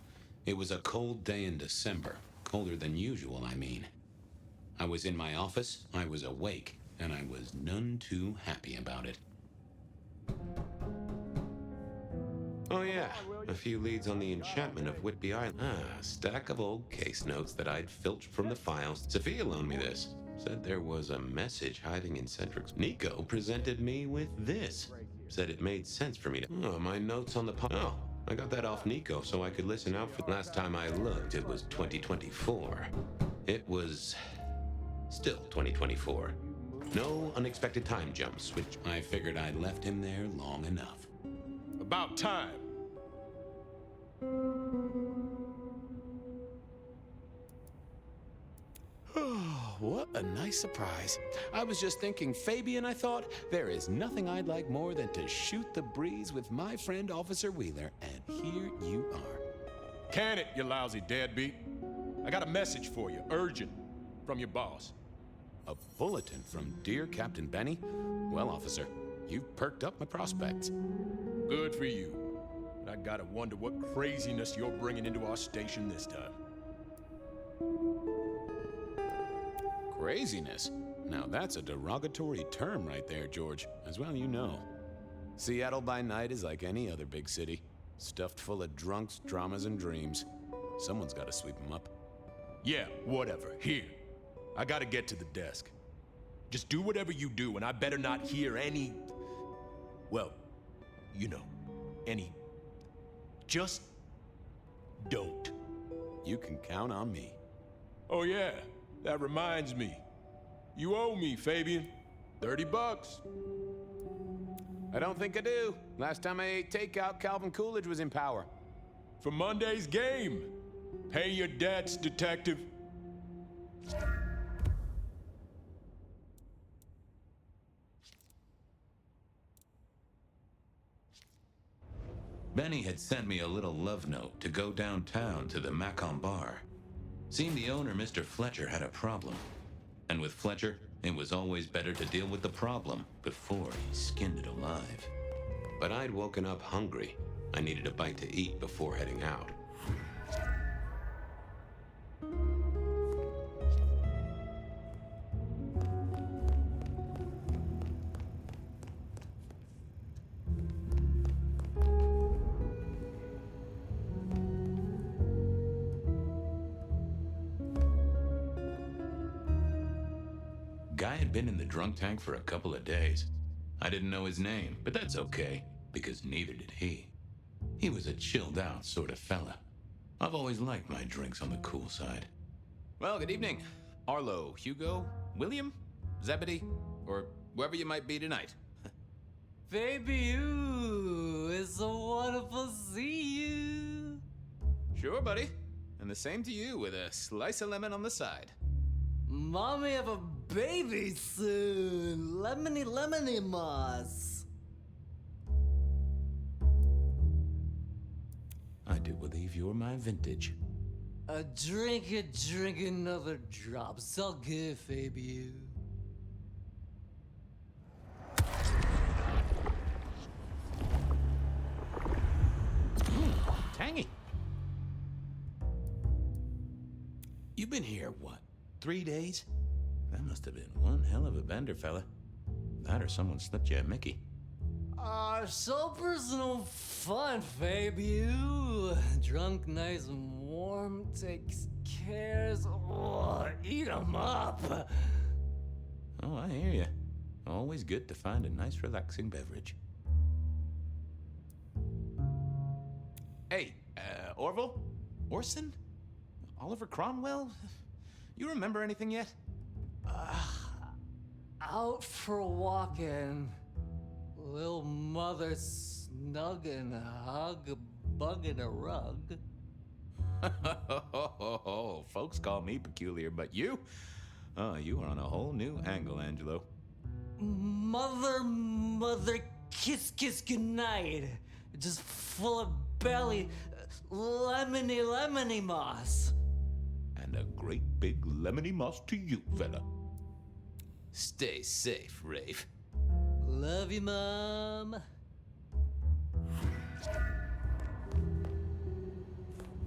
Speaker 1: It was a cold day in December. Colder than usual, I mean. I was in my office, I was awake, and I was none too happy about it.
Speaker 12: Oh yeah, a few leads on the enchantment of Whitby Island. A stack of old case notes that I'd filched from the files. Sophia loaned me this. Said there was a message hiding in Centric's. Nico presented me with this. Said it made sense for me to... Oh, my notes on the... Oh, I got that off Nico so I could listen out for... Last time I looked, it was 2024. It was... still 2024. No unexpected time jumps, which
Speaker 1: I figured I'd left him there long enough.
Speaker 8: About time.
Speaker 3: Oh, what a nice surprise. I was just thinking, Fabian, I thought, there is nothing I'd like more than to shoot the breeze with my friend Officer Wheeler, and here you are.
Speaker 8: Can it, you lousy deadbeat? I got a message for you, urgent, from your boss.
Speaker 3: A bulletin from dear Captain Benny? Well, officer, you've perked up my prospects.
Speaker 8: Good for you. But I gotta wonder what craziness you're bringing into our station this time.
Speaker 3: Craziness? Now that's a derogatory term right there, George. As well you know. Seattle by night is like any other big city. Stuffed full of drunks, dramas, and dreams. Someone's gotta sweep them up.
Speaker 8: Yeah, whatever. Here. I gotta get to the desk. Just do whatever you do, and I better not hear any... Well, you know, any... Just... don't.
Speaker 3: You can count on me.
Speaker 8: Oh yeah, that reminds me. You owe me, Fabian. $30.
Speaker 3: I don't think I do. Last time I ate takeout, Calvin Coolidge was in power.
Speaker 8: For Monday's game. Pay your debts, detective.
Speaker 1: Benny had sent me a little love note to go downtown to the Macon bar. Seemed the owner, Mr. Fletcher, had a problem. And with Fletcher, it was always better to deal with the problem before he skinned it alive.
Speaker 12: But I'd woken up hungry. I needed a bite to eat before heading out.
Speaker 1: Guy had been in the drunk tank for a couple of days. I didn't know his name, but that's okay, because neither did he. He was a chilled out sort of fella. I've always liked my drinks on the cool side.
Speaker 14: Well, good evening. Arlo, Hugo, William, Zebedee, or whoever you might be tonight.
Speaker 15: Baby, you, it's so wonderful to see you.
Speaker 14: Sure, buddy. And the same to you with a slice of lemon on the side.
Speaker 15: Mommy have a baby soon. Lemony moss.
Speaker 1: I do believe you're my vintage.
Speaker 15: Drink another drop. It's all good, Fabian.
Speaker 1: Tangy.
Speaker 3: You've been here, what, 3 days?
Speaker 1: That must have been one hell of a bender, fella. That or someone slipped you a Mickey.
Speaker 15: So personal fun, Fabian. Drunk, nice and warm, takes cares. Oh, eat 'em up.
Speaker 1: Oh, I hear you. Always good to find a nice, relaxing beverage.
Speaker 14: Hey, Orville? Orson? Oliver Cromwell? You remember anything yet?
Speaker 15: Out for walking. Little mother snug and hug a bug in a rug.
Speaker 14: Folks call me peculiar, but you? Oh, you are on a whole new angle, Angelo.
Speaker 15: Mother, kiss goodnight. Just full of belly, lemony moss.
Speaker 14: And a great big lemony moss to you, fella.
Speaker 8: Stay safe, Rafe.
Speaker 15: Love you, Mom.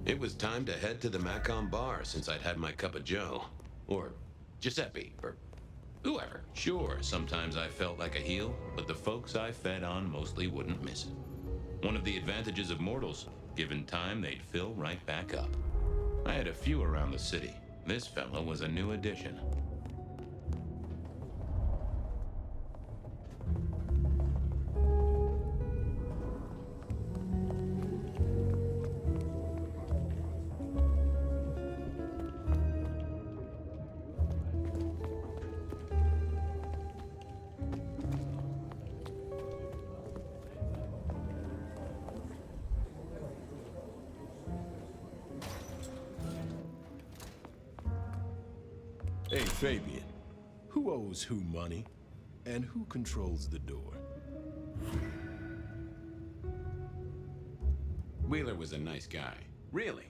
Speaker 12: It was time to head to the Macon bar since I'd had my cup of joe. Or Giuseppe, or whoever. Sure, sometimes I felt like a heel, but the folks I fed on mostly wouldn't miss it. One of the advantages of mortals, given time, they'd fill right back up. I had a few around the city. This fella was a new addition.
Speaker 8: Hey, Fabian. Who owes who money? And who controls the door?
Speaker 12: Wheeler was a nice guy. Really.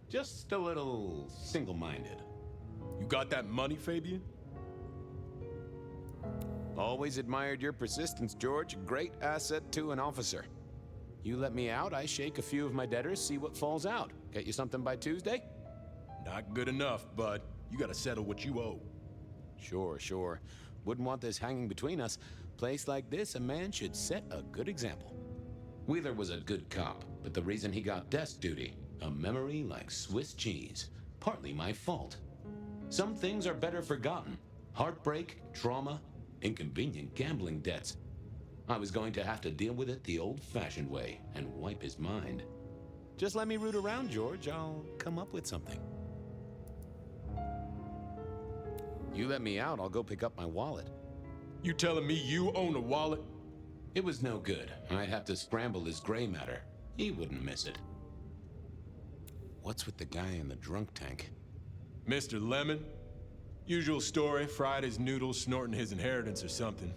Speaker 12: Just a little single-minded.
Speaker 8: You got that money, Fabian?
Speaker 3: Always admired your persistence, George. Great asset to an officer. You let me out, I shake a few of my debtors, see what falls out. Get you something by Tuesday?
Speaker 8: Not good enough, bud. You gotta settle what you owe.
Speaker 3: Sure. Wouldn't want this hanging between us. Place like this, a man should set a good example.
Speaker 12: Wheeler was a good cop, but the reason he got desk duty, a memory like Swiss cheese. Partly my fault. Some things are better forgotten. Heartbreak, trauma, inconvenient gambling debts. I was going to have to deal with it the old-fashioned way and wipe his mind.
Speaker 3: Just let me root around, George. I'll come up with something. You let me out, I'll go pick up my wallet.
Speaker 8: You telling me you own a wallet?
Speaker 12: It was no good. I'd have to scramble his gray matter. He wouldn't miss it.
Speaker 3: What's with the guy in the drunk tank?
Speaker 8: Mr. Lemon? Usual story, fried his noodles, snorting his inheritance or something.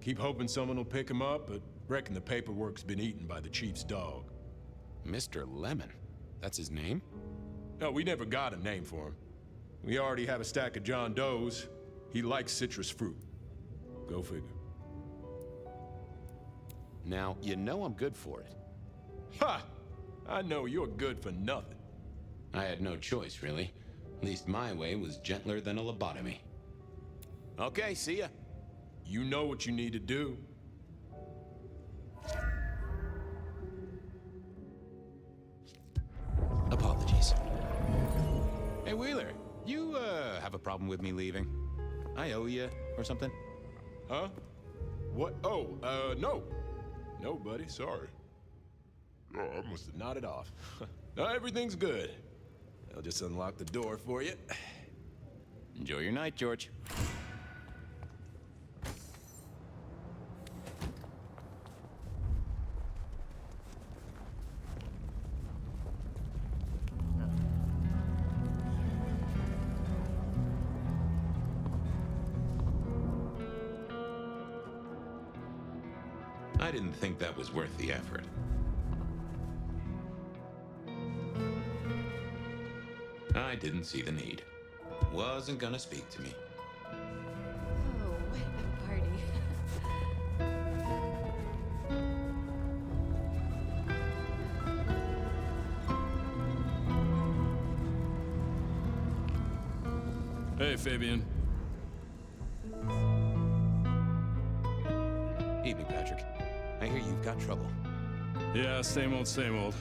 Speaker 8: Keep hoping someone will pick him up, but reckon the paperwork's been eaten by the chief's dog.
Speaker 3: Mr. Lemon? That's his name?
Speaker 8: No, we never got a name for him. We already have a stack of John Does. He likes citrus fruit. Go figure.
Speaker 3: Now, you know I'm good for it.
Speaker 8: Ha! I know you're good for nothing.
Speaker 12: I had no choice, really. At least my way was gentler than a lobotomy.
Speaker 3: Okay, see ya.
Speaker 8: You know what you need to do.
Speaker 3: Apologies. Hey, Wheeler, you, have a problem with me leaving? I owe you or something?
Speaker 8: Huh? What? Oh, no. No, buddy, sorry. Oh, I must have nodded off. No, everything's good. I'll just unlock the door for you.
Speaker 3: Enjoy your night, George.
Speaker 12: I didn't think that was worth the effort. I didn't see the need. Wasn't gonna speak to me.
Speaker 13: Oh, what a party.
Speaker 16: Hey, Fabian.
Speaker 3: Evening, Patrick. I hear you've got trouble.
Speaker 16: Yeah, same old, same old.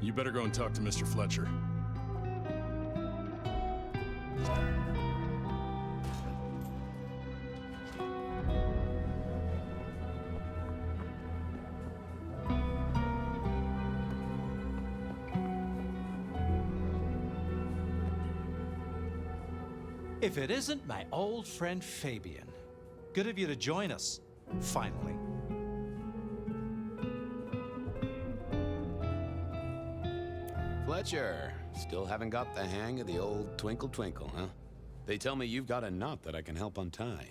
Speaker 16: You better go and talk to Mr. Fletcher.
Speaker 17: If it isn't my old friend Fabian. Good of you to join us, finally.
Speaker 3: Fletcher, still haven't got the hang of the old twinkle twinkle, huh? They tell me you've got a knot that I can help untie.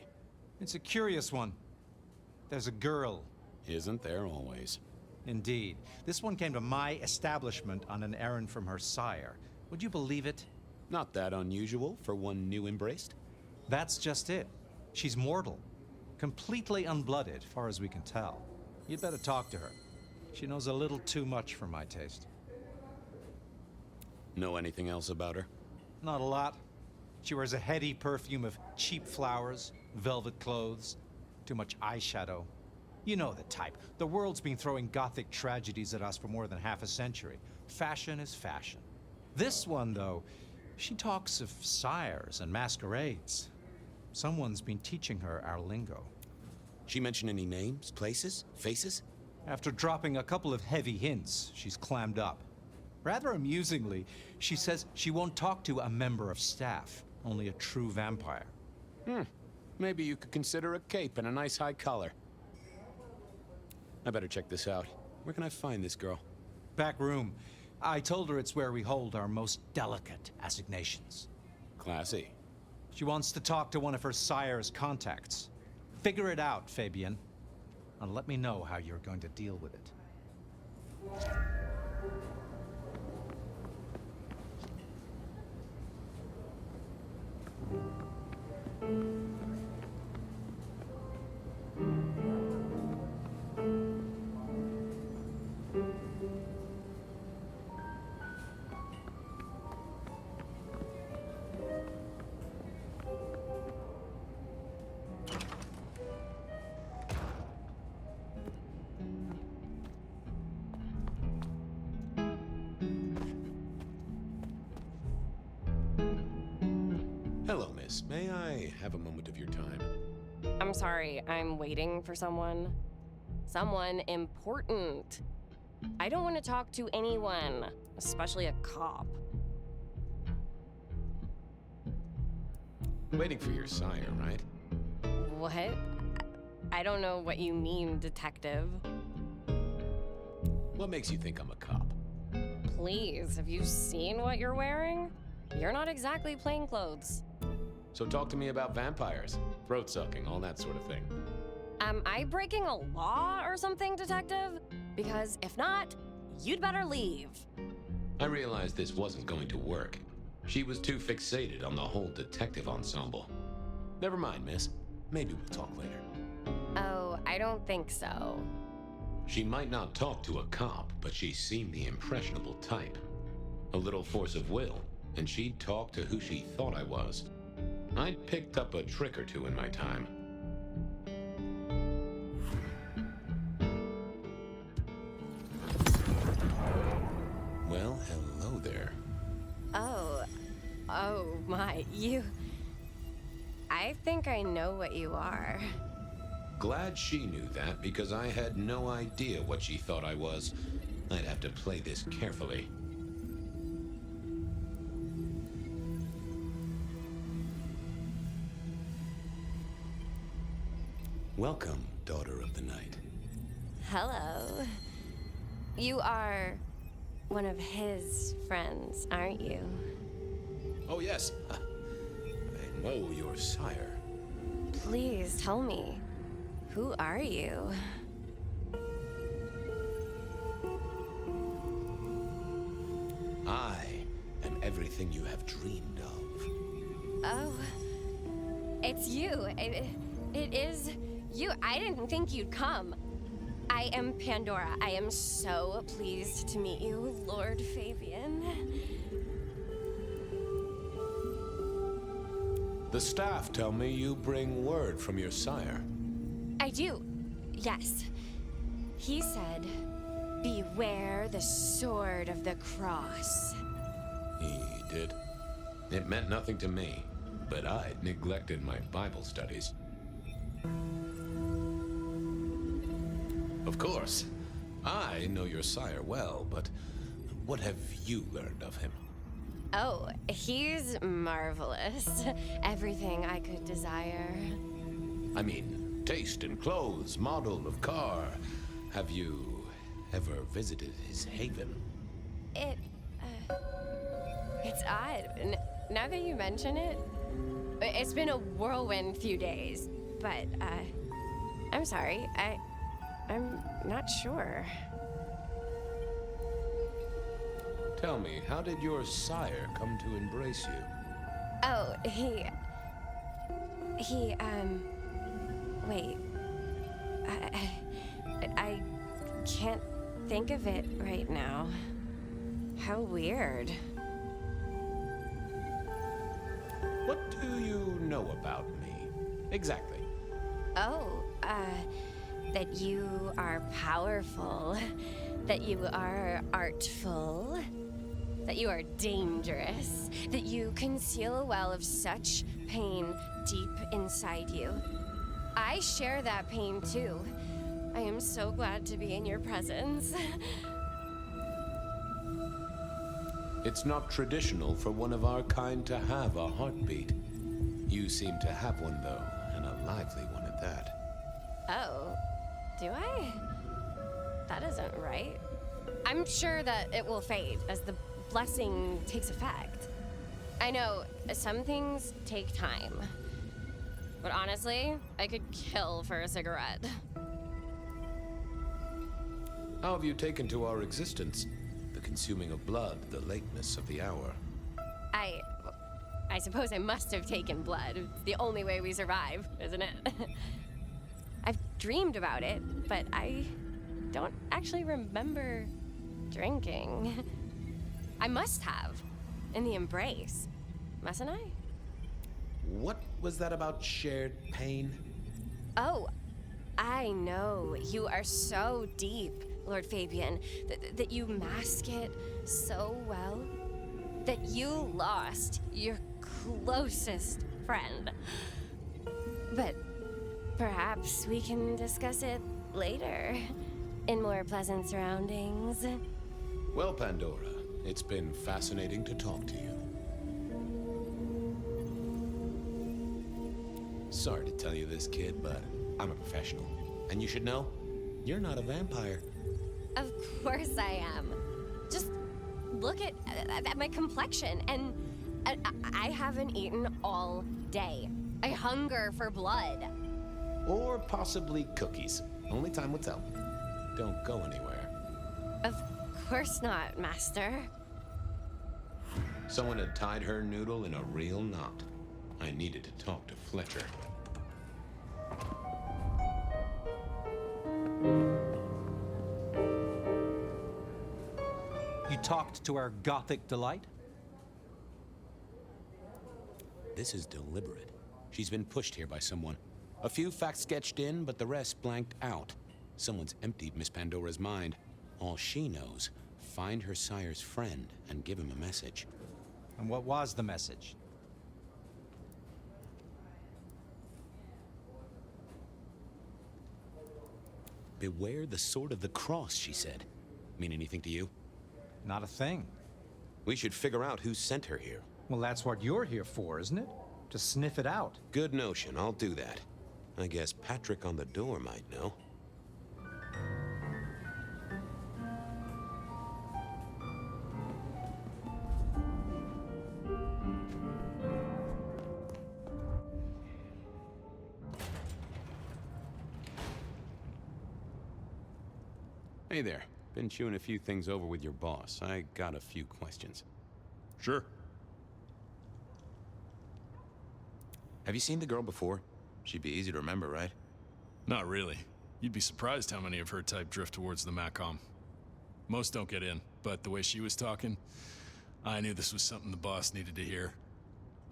Speaker 17: It's a curious one. There's a girl.
Speaker 3: Isn't there always?
Speaker 17: Indeed. This one came to my establishment on an errand from her sire. Would you believe it?
Speaker 3: Not that unusual for one new embraced.
Speaker 17: That's just it. She's mortal. Completely unblooded, far as we can tell. You'd better talk to her. She knows a little too much for my taste.
Speaker 3: Know anything else about her?
Speaker 17: Not a lot. She wears a heady perfume of cheap flowers, velvet clothes, too much eyeshadow. You know the type. The world's been throwing gothic tragedies at us for more than half a century. Fashion is fashion. This one, though, she talks of sires and masquerades. Someone's been teaching her our lingo.
Speaker 3: She mention any names, places, faces?
Speaker 17: After dropping a couple of heavy hints, she's clammed up. Rather amusingly, she says she won't talk to a member of staff, only a true vampire.
Speaker 3: Maybe you could consider a cape and a nice high collar. I better check this out. Where can I find this girl?
Speaker 17: Back room. I told her it's where we hold our most delicate assignations.
Speaker 3: Classy.
Speaker 17: She wants to talk to one of her sire's contacts. Figure it out, Fabian. And let me know how you're going to deal with it.
Speaker 3: Hello, miss. May I have a moment of your time?
Speaker 18: I'm sorry, I'm waiting for someone. Someone important. I don't want to talk to anyone, especially a cop.
Speaker 3: Waiting for your sire, right?
Speaker 18: What? I don't know what you mean, detective.
Speaker 3: What makes you think I'm a cop?
Speaker 18: Please, have you seen what you're wearing? You're not exactly plainclothes.
Speaker 3: So talk to me about vampires, throat sucking, all that sort of thing.
Speaker 18: Am I breaking a law or something, detective? Because if not, you'd better leave.
Speaker 12: I realized this wasn't going to work. She was too fixated on the whole detective ensemble.
Speaker 3: Never mind, miss. Maybe we'll talk later.
Speaker 18: Oh, I don't think so.
Speaker 12: She might not talk to a cop, but she seemed the impressionable type. A little force of will, and she'd talk to who she thought I was. I'd picked up a trick or two in my time.
Speaker 3: Well, hello there.
Speaker 18: Oh my, you... I think I know what you are.
Speaker 12: Glad she knew that, because I had no idea what she thought I was. I'd have to play this carefully.
Speaker 3: Welcome, daughter of the night.
Speaker 18: Hello. You are one of his friends, aren't you?
Speaker 3: Oh, yes. I know your sire.
Speaker 18: Please tell me, who are you?
Speaker 3: I am everything you have dreamed of.
Speaker 18: Oh, it's you. It is you. I didn't think you'd come. I am Pandora. I am so pleased to meet you, Lord Fabian.
Speaker 3: The staff tell me you bring word from your sire.
Speaker 18: I do, yes. He said, beware the sword of the cross.
Speaker 3: He did?
Speaker 12: It meant nothing to me, but I'd neglected my Bible studies.
Speaker 3: Of course. I know your sire well, but what have you learned of him?
Speaker 18: Oh, he's marvelous. Everything I could desire.
Speaker 3: I mean, taste in clothes, model of car. Have you ever visited his haven?
Speaker 18: It's odd. Now that you mention it, it's been a whirlwind few days. But, I'm sorry. I'm not sure.
Speaker 3: Tell me, how did your sire come to embrace you?
Speaker 18: Oh, wait. I can't think of it right now. How weird.
Speaker 3: What do you know about me? Exactly.
Speaker 18: Oh, that you are powerful, that you are artful, that you are dangerous, that you conceal a well of such pain deep inside you. I share that pain too. I am so glad to be in your presence.
Speaker 3: It's not traditional for one of our kind to have a heartbeat. You seem to have one, though, and a lively one at that.
Speaker 18: Oh, do I? That isn't right. I'm sure that it will fade as the blessing takes effect. I know some things take time, but honestly, I could kill for a cigarette.
Speaker 3: How have you taken to our existence? The consuming of blood, the lateness of the hour.
Speaker 18: I suppose I must have taken blood. It's the only way we survive, isn't it? I've dreamed about it, but I don't actually remember drinking. I must have, in the embrace, mustn't I?
Speaker 3: What was that about shared pain?
Speaker 18: Oh, I know. You are so deep, Lord Fabian, that you mask it so well. That you lost your closest friend. But perhaps we can discuss it later, in more pleasant surroundings.
Speaker 3: Well, Pandora, it's been fascinating to talk to you. Sorry to tell you this, kid, but I'm a professional. And you should know, you're not a vampire.
Speaker 18: Of course I am. Just look at my complexion, and I haven't eaten all day. I hunger for blood.
Speaker 3: Or possibly cookies. Only time will tell. Don't go anywhere.
Speaker 18: Of course not, Master.
Speaker 12: Someone had tied her noodle in a real knot. I needed to talk to Fletcher.
Speaker 17: You talked to our Gothic delight?
Speaker 3: This is deliberate. She's been pushed here by someone. A few facts sketched in, but the rest blanked out. Someone's emptied Miss Pandora's mind. All she knows, find her sire's friend and give him a message.
Speaker 17: And what was the message?
Speaker 3: Beware the sword of the cross, she said. Mean anything to you?
Speaker 17: Not a thing.
Speaker 3: We should figure out who sent her here.
Speaker 17: Well, that's what you're here for, isn't it? To sniff it out.
Speaker 3: Good notion, I'll do that. I guess Patrick on the door might know. Hey there. Been chewing a few things over with your boss. I got a few questions.
Speaker 16: Sure.
Speaker 3: Have you seen the girl before? She'd be easy to remember, right?
Speaker 16: Not really. You'd be surprised how many of her type drift towards the Macom. Most don't get in, but the way she was talking, I knew this was something the boss needed to hear.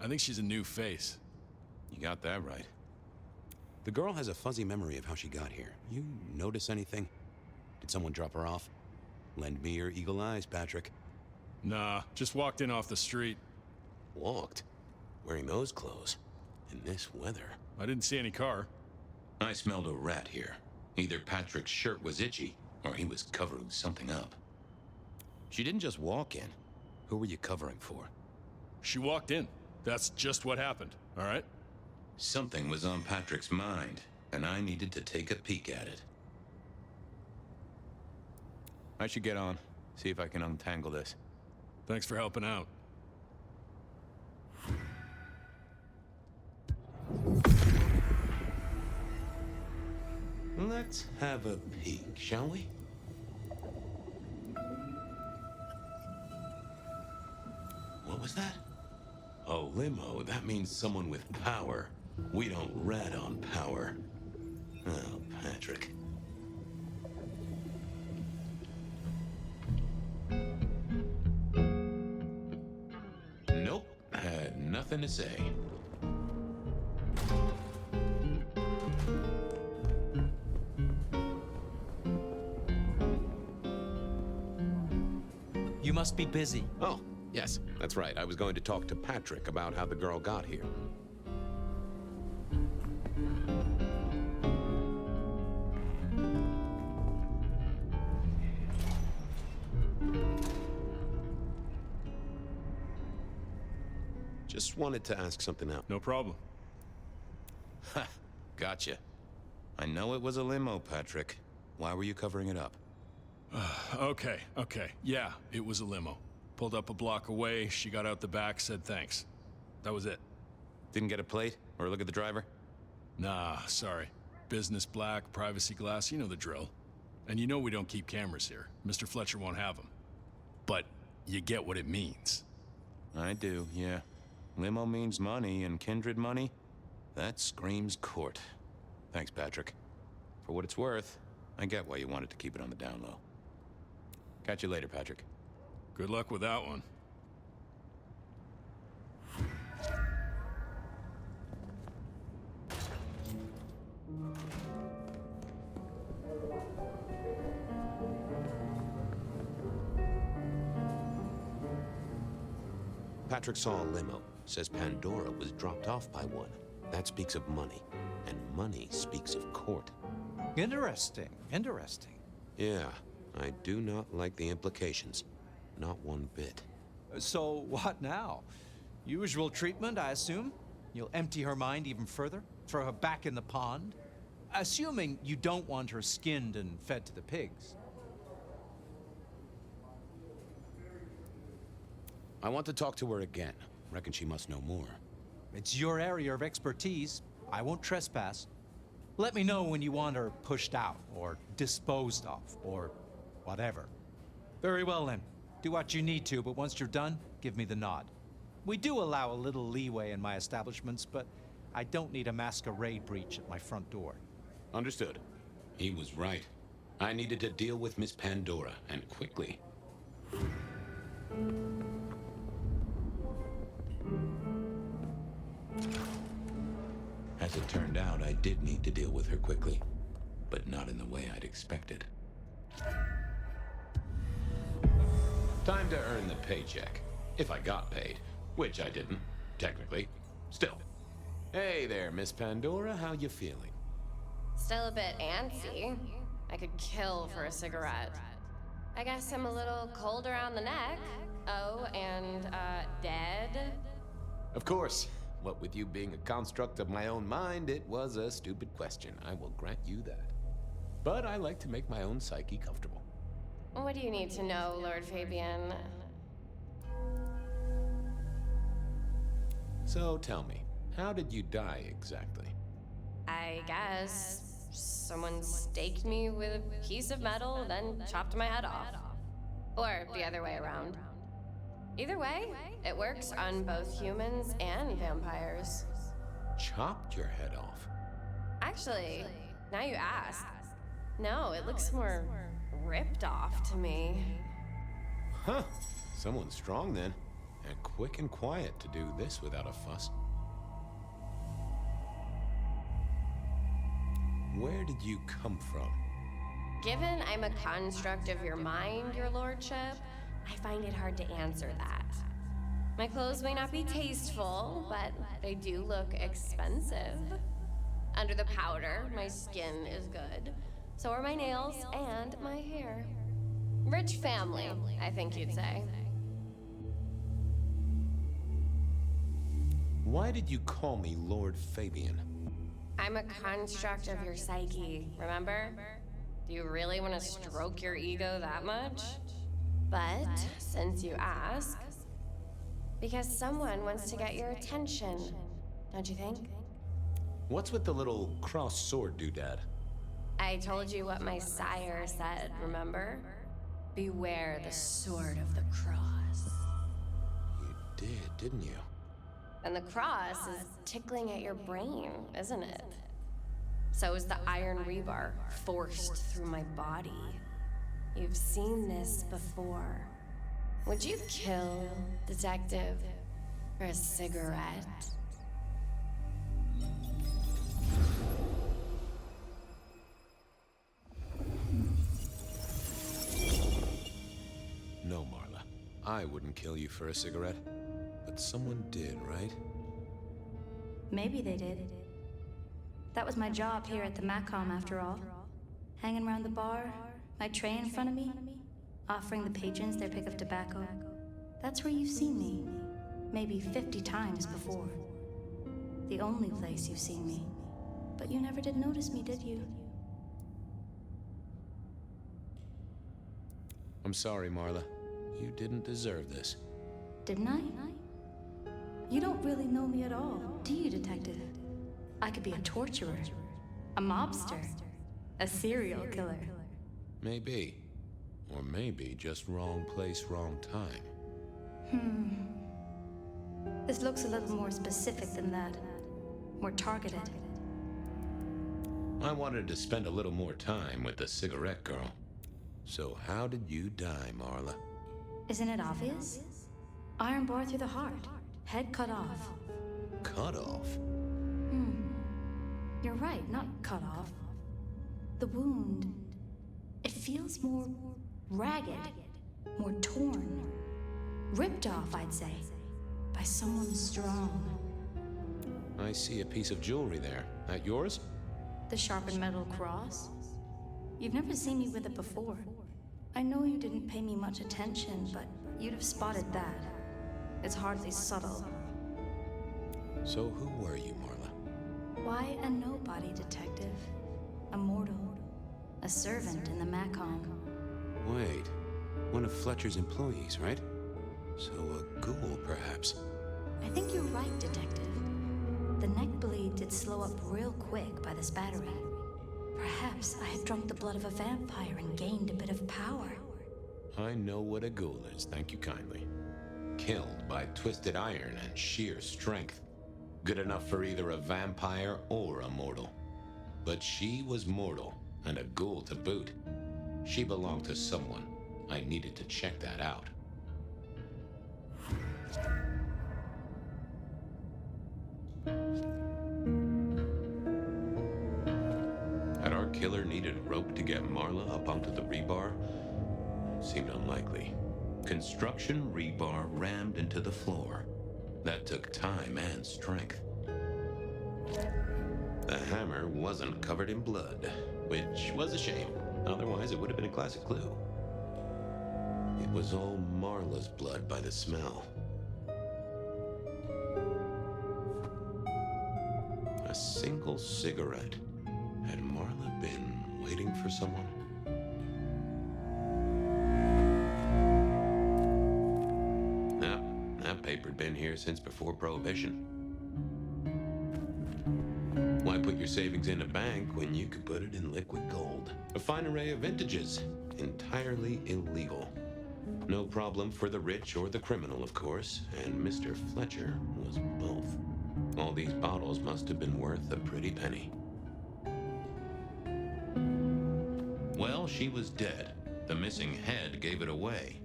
Speaker 16: I think she's a new face.
Speaker 3: You got that right. The girl has a fuzzy memory of how she got here. You notice anything? Did someone drop her off? Lend me your eagle eyes, Patrick.
Speaker 16: Nah, just walked in off the street.
Speaker 3: Walked? Wearing those clothes? In this weather?
Speaker 16: I didn't see any car.
Speaker 12: I smelled a rat here. Either Patrick's shirt was itchy, or he was covering something up.
Speaker 3: She didn't just walk in. Who were you covering for?
Speaker 16: She walked in. That's just what happened, all right?
Speaker 12: Something was on Patrick's mind, and I needed to take a peek at it.
Speaker 3: I should get on. See if I can untangle this.
Speaker 16: Thanks for helping out.
Speaker 12: Let's have a peek, shall we? What was that? Oh, limo. That means someone with power. We don't rat on power. Oh, Patrick. Nope. Had nothing to say.
Speaker 17: You must be busy.
Speaker 12: Oh, yes, that's right. I was going to talk to Patrick about how the girl got here. Just wanted to ask something out.
Speaker 16: No problem.
Speaker 1: Ha! Gotcha. I know it was a limo, Patrick. Why were you covering it up?
Speaker 16: Okay. Yeah, it was a limo. Pulled up a block away, she got out the back, said thanks. That was it.
Speaker 1: Didn't get a plate or look at the driver?
Speaker 16: Nah, sorry. Business black, privacy glass, you know the drill. And you know we don't keep cameras here. Mr. Fletcher won't have them. But you get what it means.
Speaker 1: I do, yeah. Limo means money, and kindred money? That screams court. Thanks, Patrick. For what it's worth, I get why you wanted to keep it on the down low. Catch you later, Patrick.
Speaker 16: Good luck with that one.
Speaker 12: Patrick saw a limo. Says Pandora was dropped off by one. That speaks of money. And money speaks of court.
Speaker 17: Interesting.
Speaker 12: Yeah, I do not like the implications. Not one bit.
Speaker 17: So what now? Usual treatment, I assume? You'll empty her mind even further? Throw her back in the pond? Assuming you don't want her skinned and fed to the pigs.
Speaker 3: I want to talk to her again. Reckon she must know more.
Speaker 17: It's your area of expertise. I won't trespass. Let me know when you want her pushed out, or disposed of, or whatever. Very well then. Do what you need to, but once you're done, give me the nod. We do allow a little leeway in my establishments, but I don't need a masquerade breach at my front door.
Speaker 12: Understood. He was right. I needed to deal with Miss Pandora, and quickly. As it turned out, I did need to deal with her quickly, but not in the way I'd expected. Time to earn the paycheck. If I got paid, which I didn't, technically. Still. Hey there, Miss Pandora, how you feeling?
Speaker 18: Still a bit antsy. I could kill for a cigarette. I guess I'm a little cold around the neck. Oh, and, dead?
Speaker 3: Of course. What with you being a construct of my own mind, it was a stupid question. I will grant you that. But I like to make my own psyche comfortable.
Speaker 18: What do you need to know, Lord Fabian?
Speaker 3: So tell me, how did you die exactly?
Speaker 18: I guess someone staked me with a piece of metal, then chopped my head off. Or the other way around. Either way, it works on both humans and vampires.
Speaker 3: Chopped your head off?
Speaker 18: Actually, now you ask. No, it looks more ripped off to me.
Speaker 3: Huh. Someone's strong then. And quick and quiet to do this without a fuss. Where did you come from?
Speaker 18: Given I'm a construct of your mind, your lordship, I find it hard to answer that. My clothes may not be tasteful, but they do look expensive. Under the powder, my skin is good. So are my nails and my hair. Rich family, I think you'd say.
Speaker 3: Why did you call me Lord Fabian?
Speaker 18: I'm a construct of your psyche, remember? Do you really want to stroke your ego that much? But, since you ask, because someone wants to get your attention, don't you think?
Speaker 3: What's with the little cross sword doodad?
Speaker 18: I told you what my sire said, remember? Beware the sword of the cross.
Speaker 12: You did, didn't you?
Speaker 18: And the cross is tickling at your brain, isn't it? So is the iron rebar forced through my body. You've seen this before. Would you kill, detective, for a cigarette?
Speaker 3: No, Marla. I wouldn't kill you for a cigarette. But someone did, right?
Speaker 11: Maybe they did. That was my job here at the Macom, after all. Hanging around the bar, my tray in front of me, offering the patrons their pick of tobacco. That's where you've seen me. Maybe 50 times before. The only place you've seen me. But you never did notice me, did you?
Speaker 3: I'm sorry, Marla. You didn't deserve this.
Speaker 11: Didn't I? You don't really know me at all, do you, detective? I could be a torturer, a mobster, a serial killer.
Speaker 3: Maybe. Or maybe just wrong place, wrong time.
Speaker 11: This looks a little more specific than that. More targeted.
Speaker 12: I wanted to spend a little more time with the cigarette girl.
Speaker 3: So how did you die, Marla?
Speaker 11: Isn't it obvious? Iron bar through the heart. Head cut off.
Speaker 3: Cut off?
Speaker 11: You're right, not cut off. The wound, it feels more ragged, more torn. Ripped off, I'd say, by someone strong.
Speaker 3: I see a piece of jewelry there. That yours?
Speaker 11: The sharpened metal cross? You've never seen me with it before. I know you didn't pay me much attention, but you'd have spotted that. It's hardly subtle.
Speaker 3: So who were you, Marla?
Speaker 11: Why a nobody, detective? A mortal. A servant in the Macom.
Speaker 3: Wait, one of Fletcher's employees, right? So a ghoul, perhaps?
Speaker 11: I think you're right, detective. The neck bleed did slow up real quick by the spattering. Perhaps I had drunk the blood of a vampire and gained a bit of power.
Speaker 12: I know what a ghoul is, thank you kindly. Killed by twisted iron and sheer strength. Good enough for either a vampire or a mortal. But she was mortal, and a ghoul to boot. She belonged to someone. I needed to check that out. Had our killer needed rope to get Marla up onto the rebar? Seemed unlikely. Construction rebar rammed into the floor. That took time and strength. The hammer wasn't covered in blood, which was a shame. Otherwise, it would have been a classic clue. It was all Marla's blood by the smell. A single cigarette. Had Marla been waiting for someone? That paper'd been here since before Prohibition. Why put your savings in a bank when you could put it in liquid gold? A fine array of vintages. Entirely illegal. No problem for the rich or the criminal, of course, and Mr. Fletcher was both. All these bottles must have been worth a pretty penny. Well, she was dead. The missing head gave it away.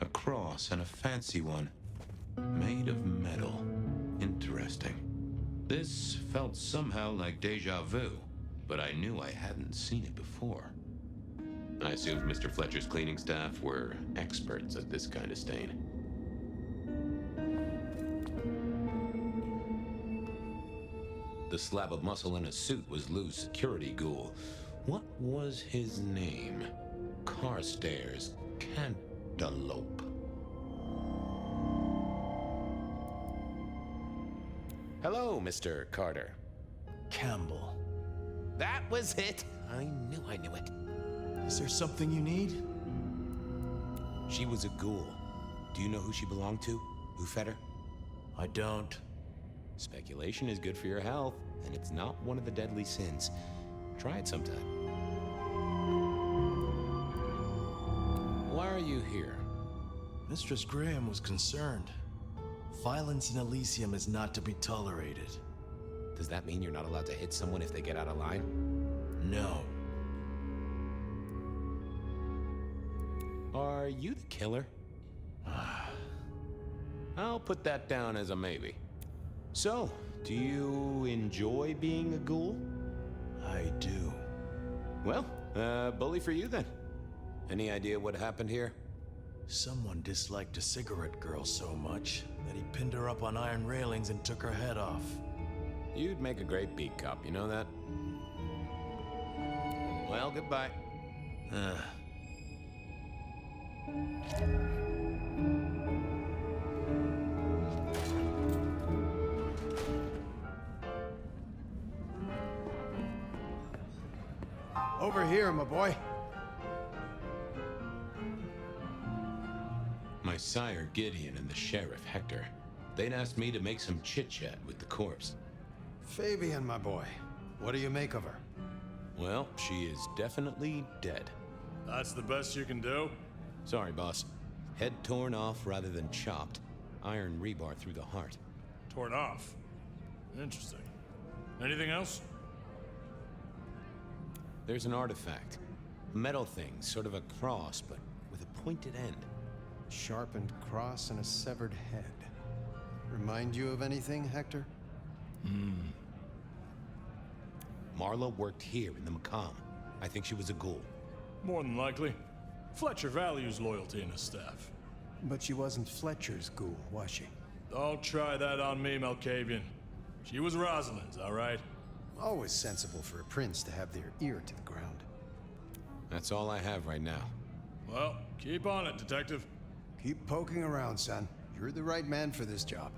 Speaker 12: A cross, and a fancy one. Made of metal. Interesting. This felt somehow like deja vu, but I knew I hadn't seen it before. I assumed Mr. Fletcher's cleaning staff were experts at this kind of stain. The slab of muscle in a suit was Lou's security ghoul. What was his name? Carstairs Cantaloupe. Hello, Mr. Carter.
Speaker 7: Campbell.
Speaker 3: That was it! I knew it.
Speaker 7: Is there something you need?
Speaker 3: She was a ghoul. Do you know who she belonged to? Who fed her?
Speaker 7: I don't.
Speaker 3: Speculation is good for your health, and it's not one of the deadly sins. Try it sometime. why are you here?
Speaker 19: Mistress Graham was concerned. Violence in Elysium is not to be tolerated.
Speaker 3: Does that mean you're not allowed to hit someone if they get out of line?
Speaker 19: No.
Speaker 3: Are you the killer? I'll put that down as a maybe. So, do you enjoy being a ghoul?
Speaker 19: I do.
Speaker 3: Well, bully for you then. Any idea what happened here?
Speaker 19: Someone disliked a cigarette girl so much that he pinned her up on iron railings and took her head off.
Speaker 3: You'd make a great beat cop, you know that? Well, goodbye.
Speaker 20: Over here, my boy.
Speaker 12: My sire Gideon and the sheriff Hector. They'd asked me to make some chit-chat with the corpse.
Speaker 20: Fabian, my boy. What do you make of her?
Speaker 3: Well, she is definitely dead.
Speaker 16: That's the best you can do?
Speaker 3: Sorry, boss. Head torn off rather than chopped. Iron rebar through the heart.
Speaker 16: Torn off? Interesting. Anything else?
Speaker 3: There's an artifact. A metal thing, sort of a cross, but with a pointed end.
Speaker 20: Sharpened cross and a severed head. Remind you of anything, Hector?
Speaker 3: Marla worked here in the Macomb. I think she was a ghoul.
Speaker 16: More than likely. Fletcher values loyalty in his staff.
Speaker 20: But she wasn't Fletcher's ghoul, was she?
Speaker 16: Don't try that on me, Malkavian. She was Rosalind's, all right?
Speaker 20: Always sensible for a prince to have their ear to the ground.
Speaker 3: That's all I have right now.
Speaker 16: Well, keep on it, Detective.
Speaker 20: Keep poking around, son. You're the right man for this job.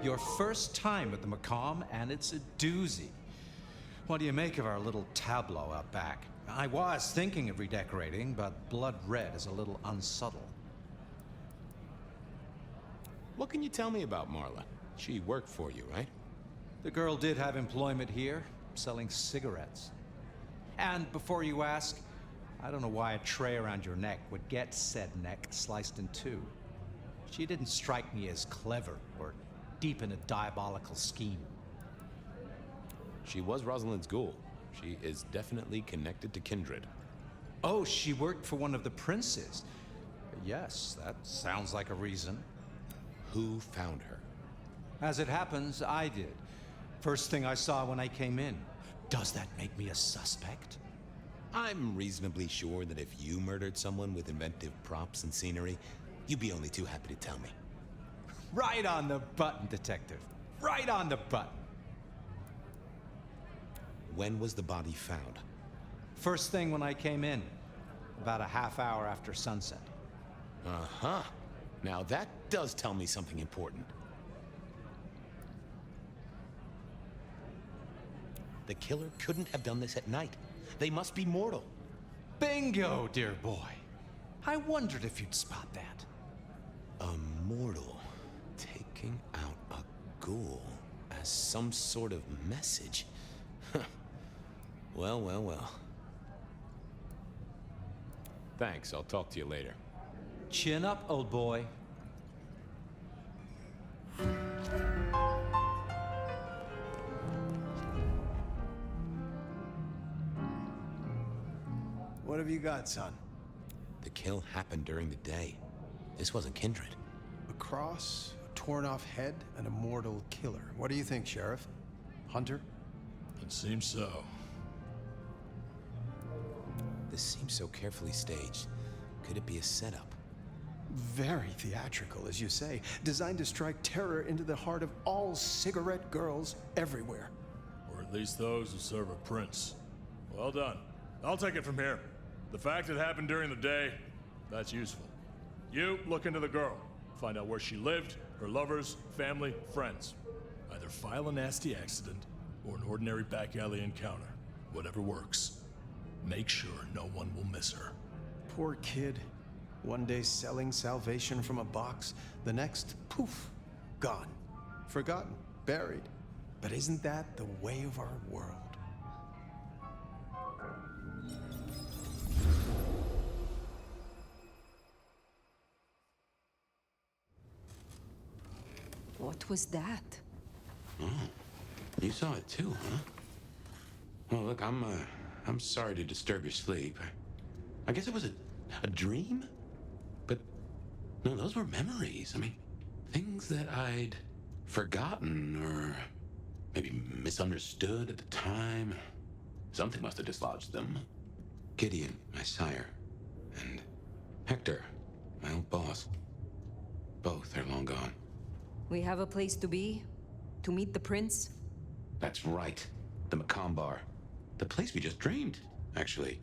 Speaker 17: Your first time at the Macomb, and it's a doozy. What do you make of our little tableau out back? I was thinking of redecorating, but blood red is a little unsubtle.
Speaker 3: What can you tell me about Marla? She worked for you, right?
Speaker 17: The girl did have employment here, selling cigarettes. And before you ask, I don't know why a tray around your neck would get said neck sliced in two. She didn't strike me as clever or deep in a diabolical scheme.
Speaker 3: She was Rosalind's ghoul. She is definitely connected to kindred.
Speaker 17: Oh, she worked for one of the princes. Yes, that sounds like a reason.
Speaker 3: Who found her?
Speaker 17: As it happens, I did. First thing I saw when I came in. Does that make me a suspect?
Speaker 3: I'm reasonably sure that if you murdered someone with inventive props and scenery, you'd be only too happy to tell me.
Speaker 17: Right on the button, Detective. Right on the button.
Speaker 3: When was the body found?
Speaker 17: First thing when I came in. About a half hour after sunset.
Speaker 3: Uh-huh. Now that does tell me something important. The killer couldn't have done this at night. They must be mortal.
Speaker 17: Bingo, dear boy. I wondered if you'd spot that.
Speaker 3: A mortal taking out a ghoul as some sort of message. Well, well, well. Thanks, I'll talk to you later.
Speaker 17: Chin up, old boy.
Speaker 20: What have you got, son?
Speaker 3: The kill happened during the day. This wasn't kindred.
Speaker 20: A cross, a torn-off head, and a mortal killer. What do you think, Sheriff? Hunter?
Speaker 16: It seems so.
Speaker 3: This seems so carefully staged. Could it be a setup?
Speaker 20: Very theatrical, as you say. Designed to strike terror into the heart of all cigarette girls everywhere.
Speaker 16: Or at least those who serve a prince. Well done. I'll take it from here. The fact it happened during the day, that's useful. You look into the girl. Find out where she lived, her lovers, family, friends. Either file a nasty accident or an ordinary back alley encounter. Whatever works. Make sure no one will miss her.
Speaker 20: Poor kid. One day selling salvation from a box, the next, poof, gone. Forgotten, buried. But isn't that the way of our world?
Speaker 2: What was that?
Speaker 12: Oh, you saw it too, huh? Well, look, I'm sorry to disturb your sleep. I guess it was a dream? But, no, those were memories. I mean, things that I'd forgotten or maybe misunderstood at the time. Something must have dislodged them. Gideon, my sire, and Hector, my old boss. Both are long gone.
Speaker 2: We have a place to be? To meet the prince?
Speaker 12: That's right. The Macombar. The place we just dreamed, actually.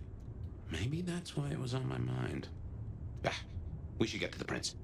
Speaker 12: Maybe that's why it was on my mind. Ah, we should get to the prince.